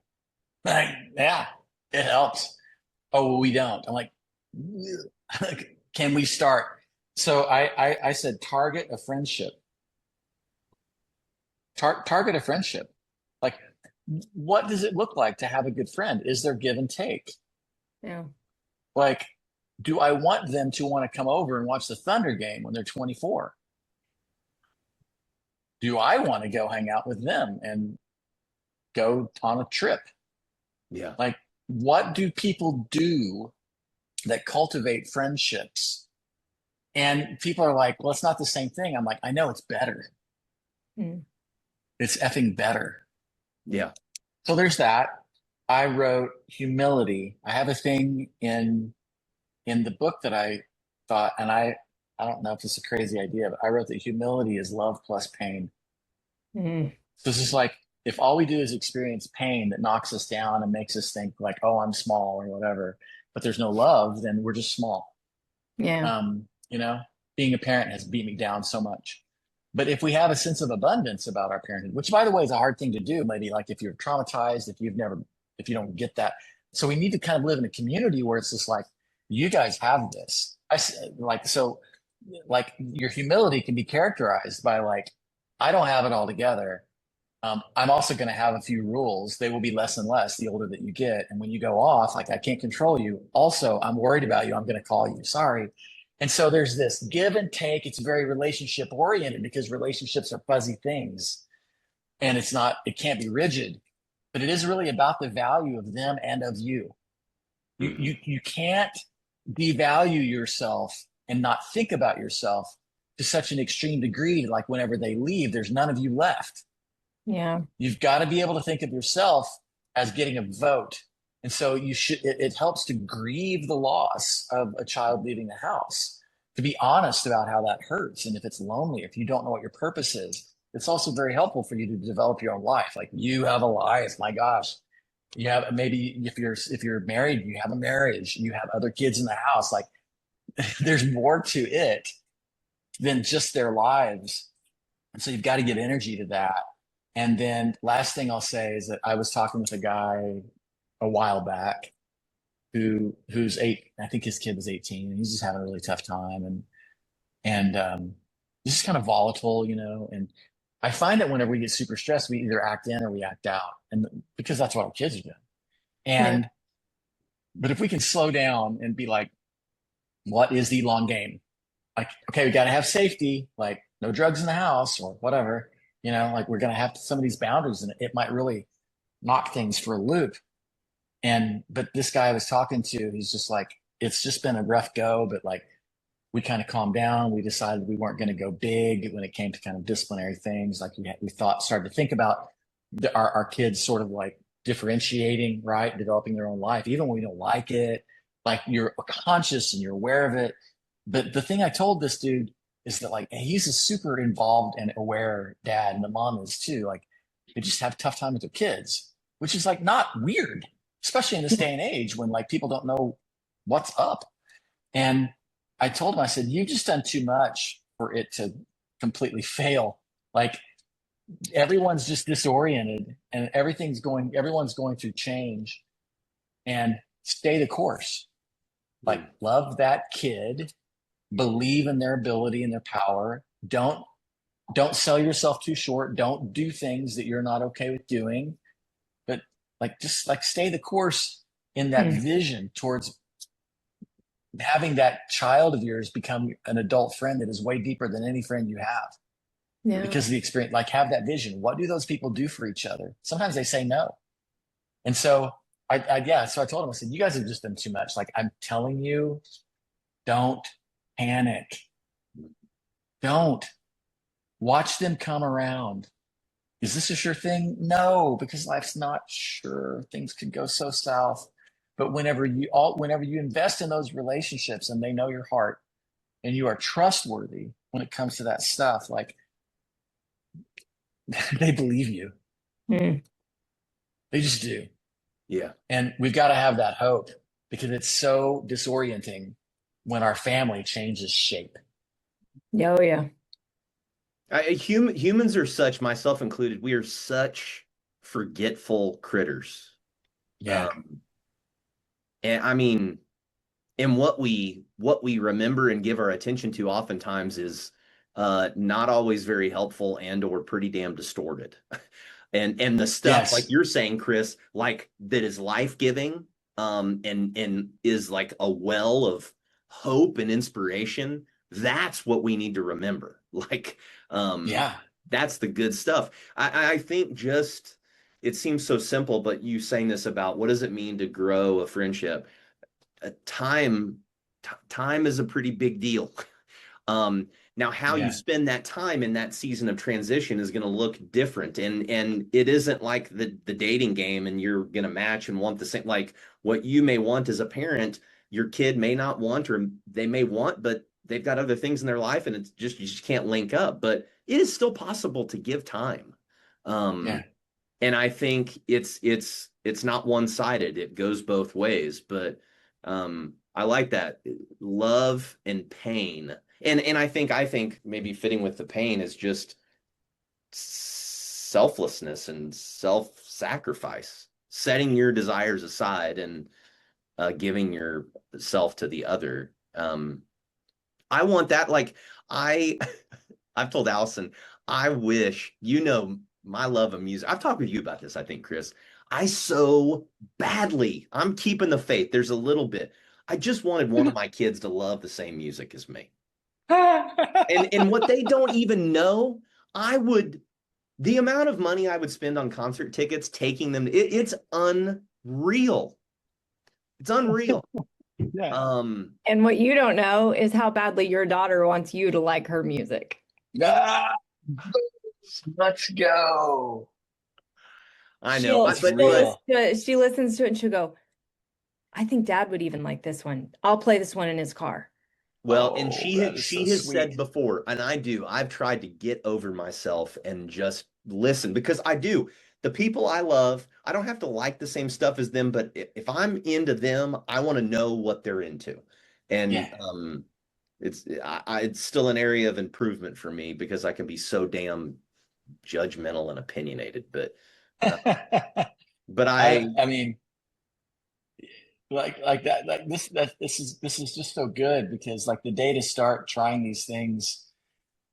Like, yeah, it helps. Oh, well, we don't. I'm like, can we start? So I said target a friendship. Target a friendship. Like, what does it look like to have a good friend? Is there give and take? Yeah. Like, do I want them to want to come over and watch the Thunder game when they're 24? Do I want to go hang out with them and go on a trip? Yeah. Like, what do people do that cultivate friendships? And people are like, well, it's not the same thing. I'm like, I know it's better. Mm. It's effing better. Yeah. So there's that. I wrote humility. I have a thing in the book that I thought, and I don't know if it's a crazy idea, but I wrote that humility is love plus pain. Mm. So it's just like if all we do is experience pain that knocks us down and makes us think like, oh, I'm small or whatever, but there's no love, then we're just small. Yeah. You know, being a parent has beat me down so much. But if we have a sense of abundance about our parenthood, which by the way is a hard thing to do, maybe like if you're traumatized, if you don't get that. So we need to kind of live in a community where it's just like, you guys have this. Like, so like your humility can be characterized by like, I don't have it all together. I'm also going to have a few rules. They will be less and less the older that you get. And when you go off, like I can't control you. Also, I'm worried about you. I'm going to call you. Sorry. And so there's this give and take. It's very relationship oriented because relationships are fuzzy things and it can't be rigid, but it is really about the value of them and of you. You can't devalue yourself and not think about yourself to such an extreme degree. Like whenever they leave, there's none of you left. Yeah. You've got to be able to think of yourself as getting a vote. And so it helps to grieve the loss of a child leaving the house, to be honest about how that hurts. And if it's lonely, if you don't know what your purpose is, it's also very helpful for you to develop your own life. Like you have a life, my gosh. You have maybe if you're married, you have a marriage, you have other kids in the house. Like there's more to it than just their lives. And so you've got to give energy to that. And then last thing I'll say is that I was talking with a guy a while back who's I think his kid was 18 and he's just having a really tough time and he's just kind of volatile, you know. And I find that whenever we get super stressed, we either act in or we act out. And because that's what our kids are doing. Yeah. And but if we can slow down and be like, what is the long game? Like, okay, we got to have safety, like no drugs in the house or whatever, you know, like we're going to have some of these boundaries and it might really knock things for a loop. But this guy I was talking to, he's just like, it's just been a rough go, but like we kind of calmed down. We decided we weren't going to go big when it came to kind of disciplinary things. Like we started to think about our kids sort of like differentiating, right? Developing their own life, even when we don't like it, like you're conscious and you're aware of it. But the thing I told this dude is that like he's a super involved and aware dad, and the mom is too. Like they just have a tough time with their kids, which is like not weird, especially in this day and age when like people don't know what's up. And I told him, I said, you've just done too much for it to completely fail. Like everyone's just disoriented and everyone's going through change, and stay the course. Like love that kid, believe in their ability and their power. Don't don't sell yourself too short. Don't do things that you're not okay with doing. But like just like stay the course in that Mm. vision towards having that child of yours become an adult friend that is way deeper than any friend you have Yeah. because of the experience. Like have that vision. What do those people do for each other? Sometimes they say no. And so yeah, so I told him, I said, you guys have just done too much. Like I'm telling you, don't panic. Don't watch them come around. Is this a sure thing? No, because life's not sure. Things could go so south. But whenever you invest in those relationships and they know your heart and you are trustworthy when it comes to that stuff, like they believe you. Mm. They just do. Yeah. And we've got to have that hope because it's so disorienting when our family changes shape. Oh, yeah. Humans are such, myself included, we are such forgetful critters. Yeah. And I mean, and what we remember and give our attention to oftentimes is not always very helpful and or pretty damn distorted. And the stuff like Yes. you're saying, Chris, like that is life-giving, and is like a well of hope and inspiration. That's what we need to remember. Like, Yeah. that's the good stuff. I think just it seems so simple, but you saying this about what does it mean to grow a friendship? Time is a pretty big deal. Now how you Yeah. spend that time in that season of transition is going to look different, and it isn't like the dating game and you're going to match and want the same. Like what you may want as a parent, your kid may not want, or they may want, but they've got other things in their life and it's just you just can't link up. But it is still possible to give time. Yeah. And I think it's not one-sided. It goes both ways, but I like that love and pain. And I think maybe fitting with the pain is just selflessness and self-sacrifice, setting your desires aside and giving yourself to the other. I want that. Like I, I've told Allison, I wish, my love of music. I've talked with you about this, I think, Chris. I so badly, I'm keeping the faith. There's a little bit. I just wanted one of my kids to love the same music as me. And what they don't even know, the amount of money I would spend on concert tickets, taking them, it's unreal. It's unreal. Yeah. And what you don't know is how badly your daughter wants you to like her music. Ah, let's go. I know, It's but real. She listens to it and she'll go, I think Dad would even like this one. I'll play this one in his car. well, and Oh, she that has is so she has said sweet. before, and I've tried to get over myself and just listen because I do. The people I love, I don't have to like the same stuff as them, but if I'm into them, I want to know what they're into. Yeah. And it's still an area of improvement for me because I can be so damn judgmental and opinionated. Uh, but I mean, like that, like this is just so good because like the day to start trying these things,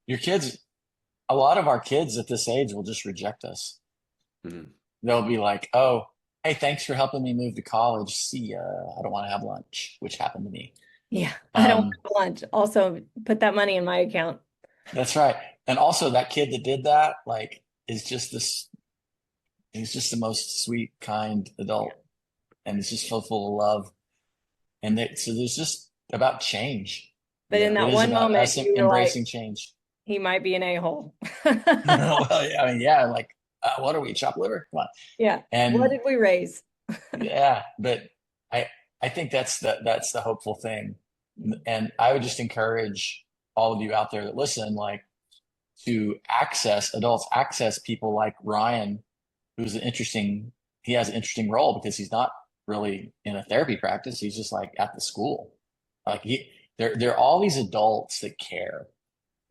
your kids, a lot of our kids at this age will just reject us. mhm. They'll be like, "Oh, hey, thanks for helping me move to college. See ya. I don't want to have lunch," which happened to me. Yeah, I don't Um, want lunch. Also, put that money in my account. that's right. And also that kid that did that, like, is just this, he's just the most sweet, kind adult. And it's just so full of love. So there's just about change. But in Yeah. It that is one about moment, us you were like, embracing change. he might be an a-hole. Well, yeah, I mean, yeah, like, what are we, chopped liver? Come on. Yeah. What And did we raise? yeah, but I, I think that's the hopeful thing. And I would just encourage all of you out there that listen, like, to access people like Ryan, who's he has an interesting role because he's not really in a therapy practice. He's just like at the school. Like there are all these adults that care,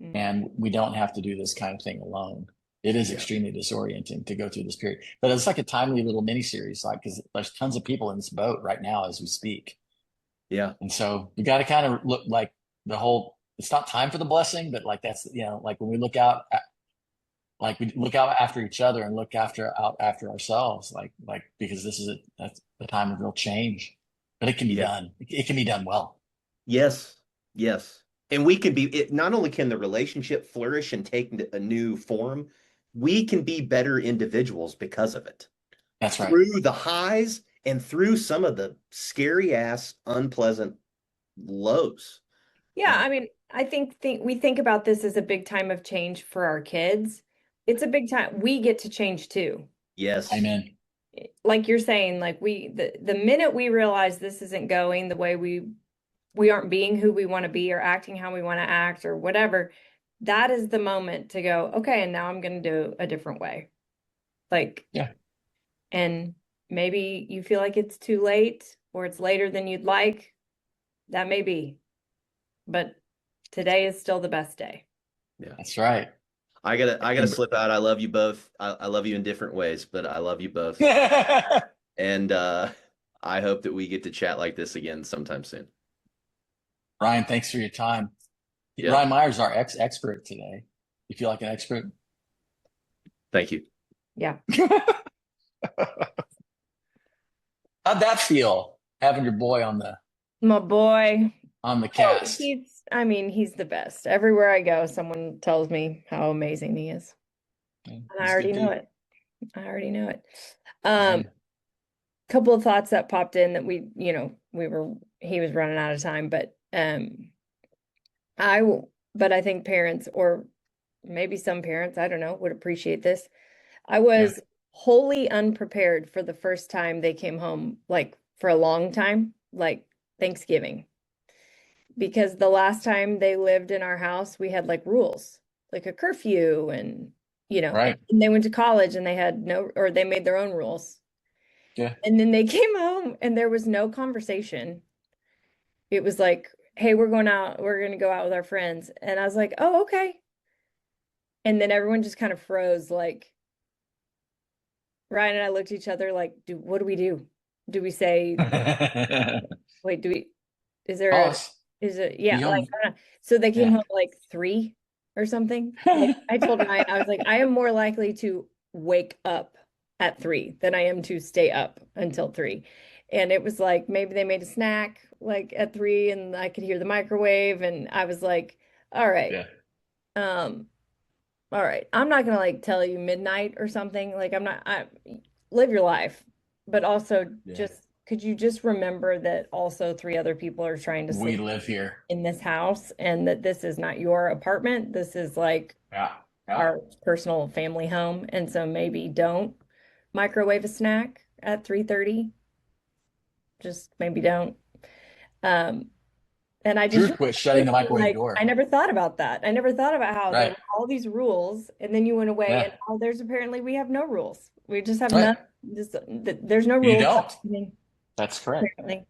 Mm. and we don't have to do this kind of thing alone. It is Yeah. extremely disorienting to go through this period, but it's like a timely little mini series, like because there's tons of people in this boat right now as we speak, Yeah. and so we got to kind of look like the whole. It's not time for the blessing, but like that's like when we look out like we look out after each other and look after ourselves, because this is that's the time of real change. But it can be Yeah. done. It can be done well. Yes. Yes. And we can be, it not only can the relationship flourish and take a new form, we can be better individuals because of it. That's right. Through the highs and through some of the scary ass, unpleasant lows. Yeah, I mean, I think we think about this as a big time of change for our kids. It's a big time. We get to change too. Yes. Amen. Like you're saying, like the minute we realize this isn't going the way we aren't being who we want to be or acting how we want to act or whatever, that is the moment to go, okay, and now I'm going to do a different way. Like, Yeah. and maybe you feel like it's too late or it's later than you'd like. That may be, but today is still the best day. Yeah. That's right. I gotta slip out. I love you both. I love you in different ways, but I love you both. And I hope that we get to chat like this again sometime soon. Ryan, thanks for your time. Yeah. Ryan Myers, our expert today. You feel like an expert? Thank you. Yeah. How'd that feel, having your boy on the My boy. cast? I mean, he's the best. Everywhere I go, someone tells me how amazing he is. And I already know it. I already know it. Couple of thoughts that popped in that he was running out of time, but I think parents, or maybe some parents, I don't know, would appreciate this. I was wholly unprepared for the first time they came home, like for a long time, like Thanksgiving. Because the last time they lived in our house, we had like rules, like a curfew and, Right. and they went to college and they had they made their own rules. Yeah. And then they came home and there was no conversation. It was like, hey, we're going to go out with our friends. And I was like, oh, okay. And then everyone just kind of froze, like Ryan and I looked at each other like, what do we do? Do we say, wait, is there Pause. so they came home like 3 or something. Like, I told Ryan, I was like, I am more likely to wake up at 3 than I am to stay up until 3. And it was like, maybe they made a snack like at 3 and I could hear the microwave. And I was like, all right. All right. I'm not gonna like tell you midnight or something. Like I live your life, but also just could you just remember that also 3 other people are trying to We sleep live here in this house and that this is not your apartment. This is like our personal family home. And so maybe don't microwave a snack at 3:30. Just maybe don't. And I just Drew quit shutting the microwave door. I never thought about that. I never thought about how there were all these rules, and then you went away, and we have no rules. We just have none. Just there's no rules. You don't. That's correct. Apparently.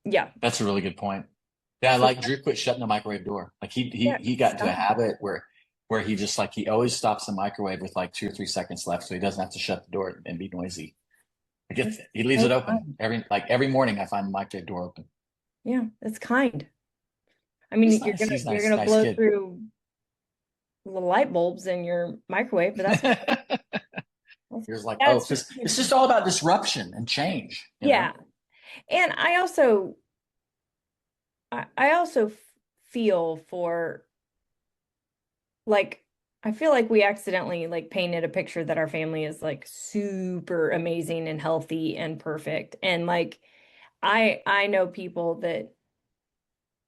Yeah. That's a really good point. Yeah, like Drew quit shutting the microwave door. Like he got into a habit where he just like he always stops the microwave with like 2 or 3 seconds left, so he doesn't have to shut the door and be noisy. He leaves it open every morning. I find the microwave door open. Yeah, it's kind. I mean, you're gonna blow through the light bulbs in your microwave, but that's You're like, it's just all about disruption and change. Yeah, and I also feel for like. I feel like we accidentally like painted a picture that our family is like super amazing and healthy and perfect. And like I know people that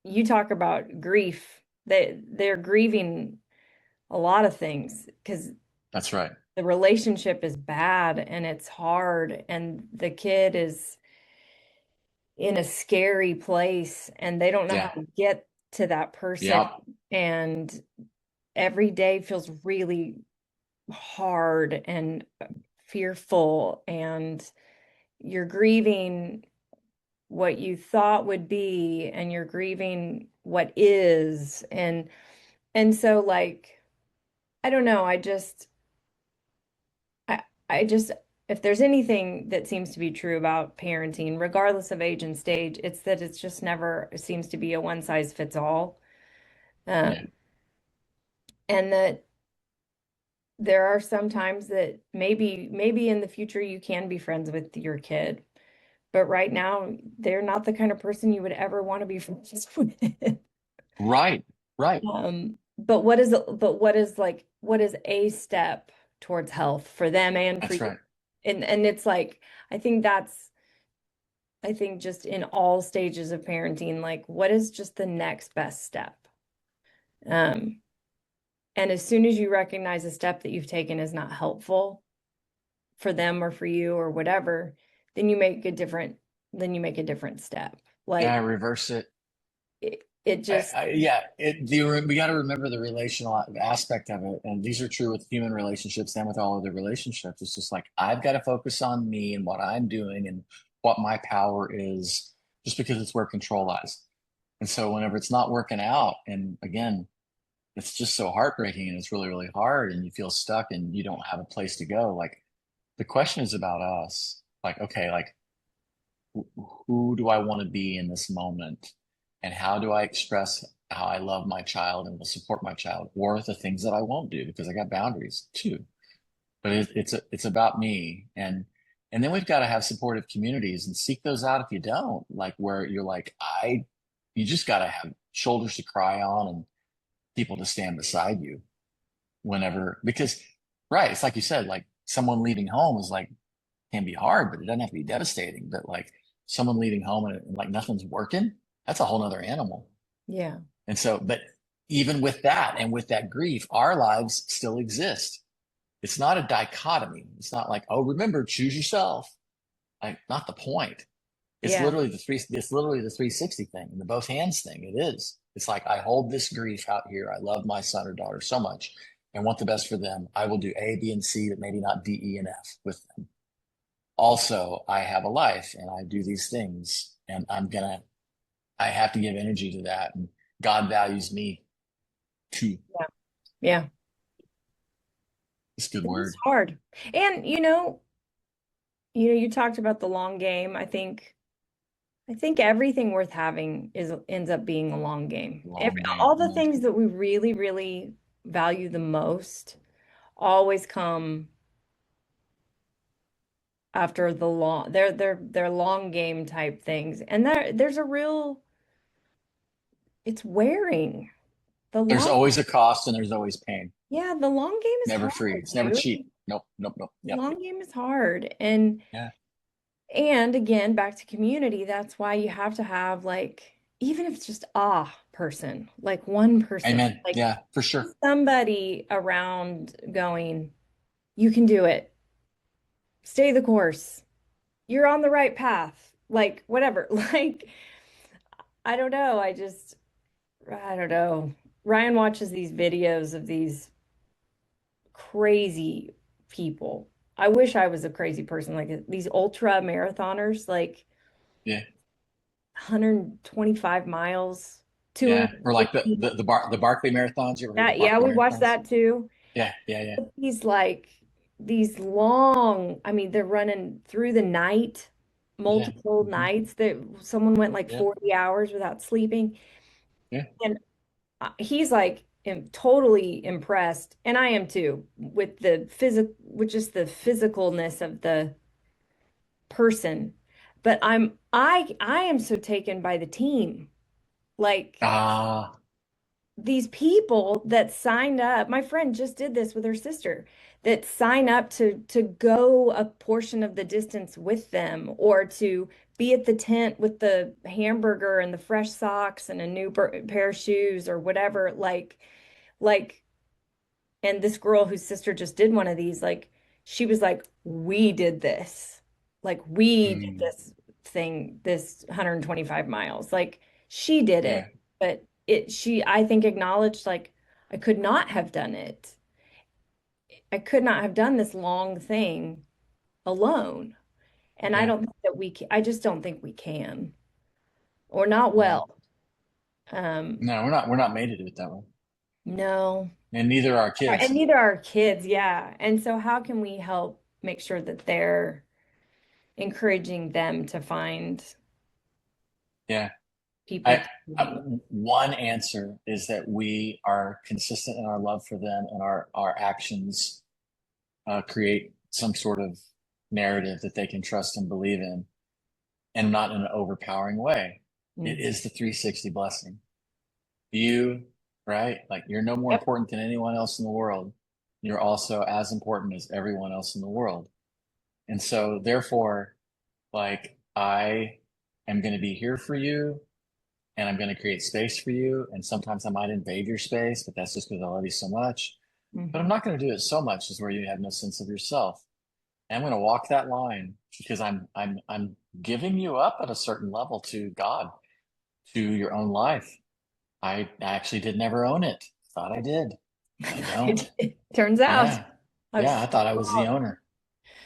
you talk about grief, that they're grieving a lot of things because that's right. The relationship is bad and it's hard and the kid is in a scary place and they don't know how to get to that person. And every day feels really hard and fearful and you're grieving what you thought would be and you're grieving what is and so like I don't know, I just if there's anything that seems to be true about parenting regardless of age and stage, it's that it's just never, it seems to be a one size fits all. and that there are some times that maybe in the future you can be friends with your kid, but right now they're not the kind of person you would ever want to be friends with. Right. Right. What is a step towards health for them and for That's you? right. And it's like, I think that's, I think just in all stages of parenting, like what is just the next best step? Um, and as soon as you recognize a step that you've taken is not helpful for them or for you or whatever, then you make a different step. Yeah, Like reverse it. it just, Yeah, we got to remember the relational aspect of it, and these are true with human relationships and with all other relationships. It's just like I've got to focus on me and what I'm doing and what my power is, just because it's where control lies. And so whenever it's not working out, and again, it's just so heartbreaking and it's really, really hard, and you feel stuck and you don't have a place to go. Like the question is about us. Like, okay, like who do I want to be in this moment? And how do I express how I love my child and will support my child, or the things that I won't do because I got boundaries too. But it's about me, and then we've got to have supportive communities and seek those out if you don't, like where you're like you just got to have shoulders to cry on and people to stand beside you whenever because right, it's like you said, like someone leaving home is like can be hard, but it doesn't have to be devastating. But like someone leaving home and like nothing's working, that's a whole nother animal. yeah, And so, but even with that and with that grief, our lives still exist. It's not a dichotomy. It's not like, oh, remember, choose yourself. Like, not the point. yeah, It's literally the 360 thing and the both hands thing. It is. It's like I hold this grief out here. I love my son or daughter so much and want the best for them. I will do A, B, and C, but maybe not D, E, and F with them. Also, I have a life and I do these things and I have to give energy to that. And God values me too. yeah, yeah. It's a good It is word. hard. And you talked about the long game. I think everything worth having is ends up being a long game. Long All game. the Yeah. things that we really, really value the most always come after the long they're long game type things. And there's a real it's wearing. The There's long always a cost and there's always pain. yeah, the long game is Never hard, free. It's never dude. cheap. Nope. Nope. Nope. The Yep. long game is hard. Yeah. And again, back to community, that's why you have to have like, even if it's just person, like one person, Amen. like Yeah, for sure. somebody around going, you can do it. Stay the course. You're on the right path. Like, whatever. Like, I don't know. I don't know. Ryan watches these videos of these crazy people. I wish I was a crazy person, like these ultra marathoners, like Yeah. 125 miles, Yeah. Or like 250. the Barkley marathons. You ever heard Yeah, of yeah, Barkley we watched marathons? that too. Yeah. Yeah. Yeah. These like these long, I mean, they're running through the night, Yeah. multiple Hmm. nights that someone went like Yeah. 40 hours without sleeping. Yeah. And he's like totally impressed, and I am too, with just the physicalness of the person. But I am so taken by the team. Like Ah, these people that signed up, my friend just did this with her sister, that sign up to go a portion of the distance with them or to be at the tent with the hamburger and the fresh socks and a new pair of shoes or whatever. Like, and this girl whose sister just did one of these, like, she was like, we did this. Like, we did mm, this thing, this 125 miles. Like, she did yeah. it, but I think, acknowledged, like, I could not have done it. I could not have done this long thing alone. And I Yeah. don't think that I just don't think we can, or not No. well. Um, No, we're not made to do it that way. no. And neither are our And kids. neither are kids, yeah. And so how can we help make sure that they're encouraging them to find Yeah. people. One answer is that we are consistent in our love for them, and our actions create some sort of narrative that they can trust and believe in, and not in an overpowering way. It is the 360 blessing. You, right? Like, you're no more Yep. important than anyone else in the world. You're also as important as everyone else in the world. And so, therefore, like, I am going to be here for you, and I'm going to create space for you. And sometimes I might invade your space, but that's just because I love you so much. But I'm not going to do it so much as where you have no sense of yourself. And I'm going to walk that line because I'm giving you up at a certain level to God, to your own life. I actually did never own it. Thought I did. I don't. Turns out. Yeah. Yeah. I thought I was the owner.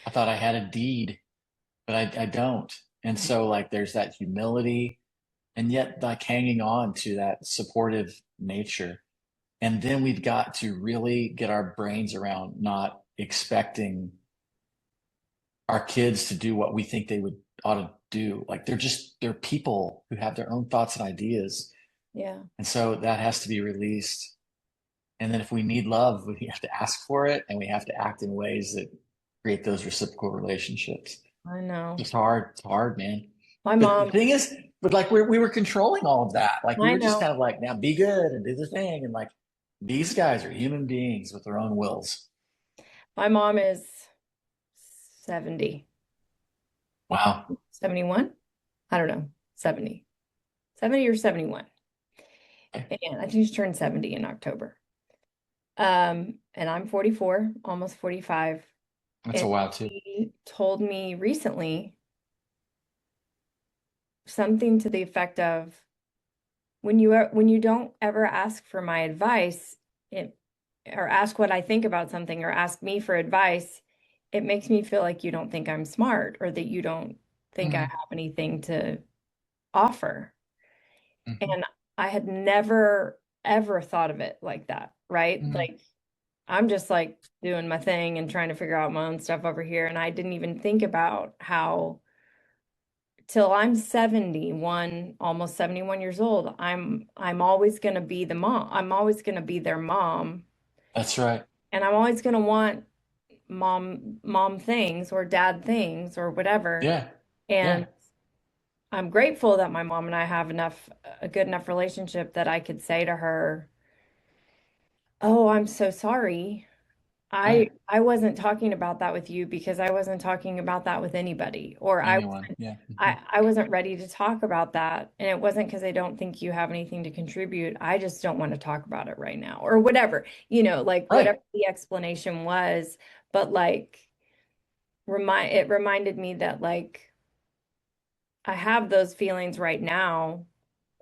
I thought I had a deed, but I don't. And so, like, there's that humility, and yet, like, hanging on to that supportive nature. And then we've got to really get our brains around not expecting our kids to do what we think they would ought to do. Like, they're people who have their own thoughts and ideas. Yeah. And so that has to be released. And then if we need love, we have to ask for it, and we have to act in ways that create those reciprocal relationships. I know. It's hard. It's hard, man. My But mom. the thing is, but like, we were controlling all of that. Like, we I were just know. kind of like, now be good and do the thing. And like, these guys are human beings with their own wills. My mom is 70. Wow. 71? I don't know. 70. 70 or 71. Okay. And I think she turned 70 in October. And I'm 44, almost 45. That's a And while too. she told me recently something to the effect of, when you don't ever ask for my advice, or ask what I think about something, or ask me for advice, it makes me feel like you don't think I'm smart, or that you don't think I have anything to offer. And I had never, ever thought of it like that, right? Like, I'm just like doing my thing and trying to figure out my own stuff over here. And I didn't even think about how, till I'm 71, almost 71 years old, I'm always going to be the mom. I'm always going to be their mom. That's right. And I'm always going to want mom things, or dad things, or whatever. Yeah. And Yeah. I'm grateful that my mom and I have a good enough relationship that I could say to her, "Oh, I'm so sorry. Right. I wasn't talking about that with you because I wasn't talking about that with anybody." Or Anyone. Yeah. I wasn't ready to talk about that. And it wasn't because I don't think you have anything to contribute. I just don't want to talk about it right now, or whatever, like, Right. whatever the explanation was. But like, it reminded me that, like, I have those feelings right now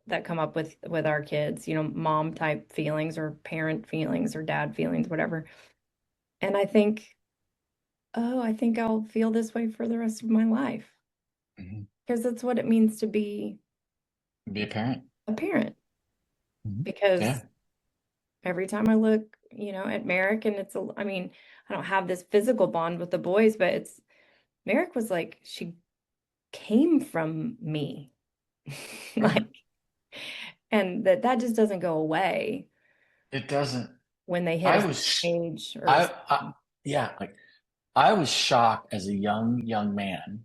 that come up with our kids, mom type feelings, or parent feelings, or dad feelings, whatever. And I think, oh, I think I'll feel this way for the rest of my life. Because that's what it means to be a parent. A parent. Because every time I look, at Merrick, and I don't have this physical bond with the boys, but Merrick was like, she came from me. Like, and that just doesn't go away. It doesn't. When they hit a age. Like, I was shocked as a young man,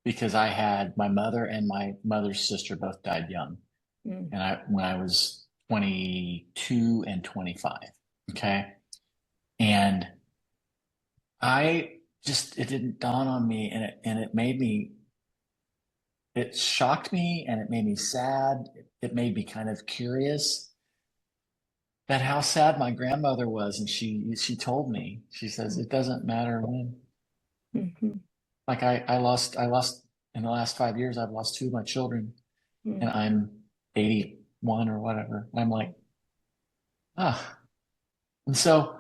because I had my mother and my mother's sister both died young. And when I was 22 and 25. Okay. And it didn't dawn on me, and it shocked me, and it made me sad. It made me kind of curious that how sad my grandmother was. And she told me, she says, it doesn't matter when. Like, I lost in the last 5 years, I've lost two of my children, and I'm 81 or whatever. And I'm like, and so,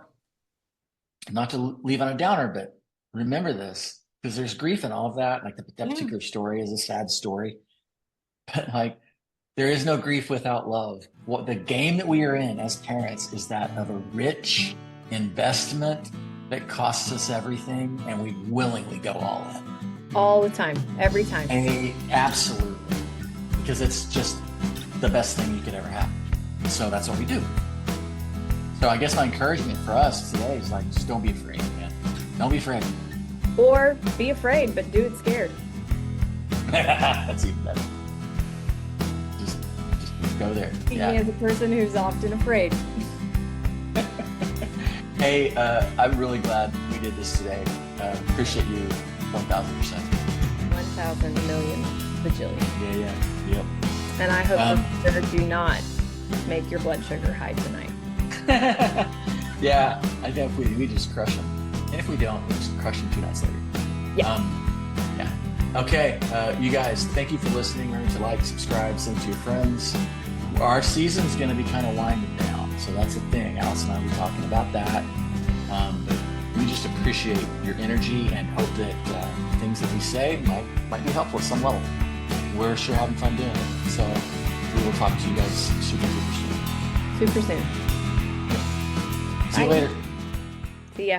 not to leave on a downer, but remember this, because there's grief in all of that. Like, that particular story is a sad story, but like, there is no grief without love. What the game that we are in as parents is that of a rich investment that costs us everything, and we willingly go all in. All the time, every time. Absolutely. because it's just the best thing you could ever have. So that's what we do. So I guess my encouragement for us today is like, just don't be afraid, man. Don't be afraid. Or be afraid, but do it scared. That's even better. Just go there. Me as a person who's often afraid. Hey, I'm really glad we did this today. Appreciate you 1,000%. 1,000 million bajillion. Yeah. Yep. And I hope the sugar do not make your blood sugar high tonight. Yeah, I think if we just crush them. And if we don't, we just crush them 2 nights later. Yeah. Yeah. Okay, you guys, thank you for listening. Remember to like, subscribe, send it to your friends. Our season's going to be kind of winding down, so that's the thing. Alison and I were talking about that. But we just appreciate your energy and hope that things that we say might be helpful at some level. We're sure having fun doing it. So we will talk to you guys super soon. Super soon. See you Bye. later. See ya.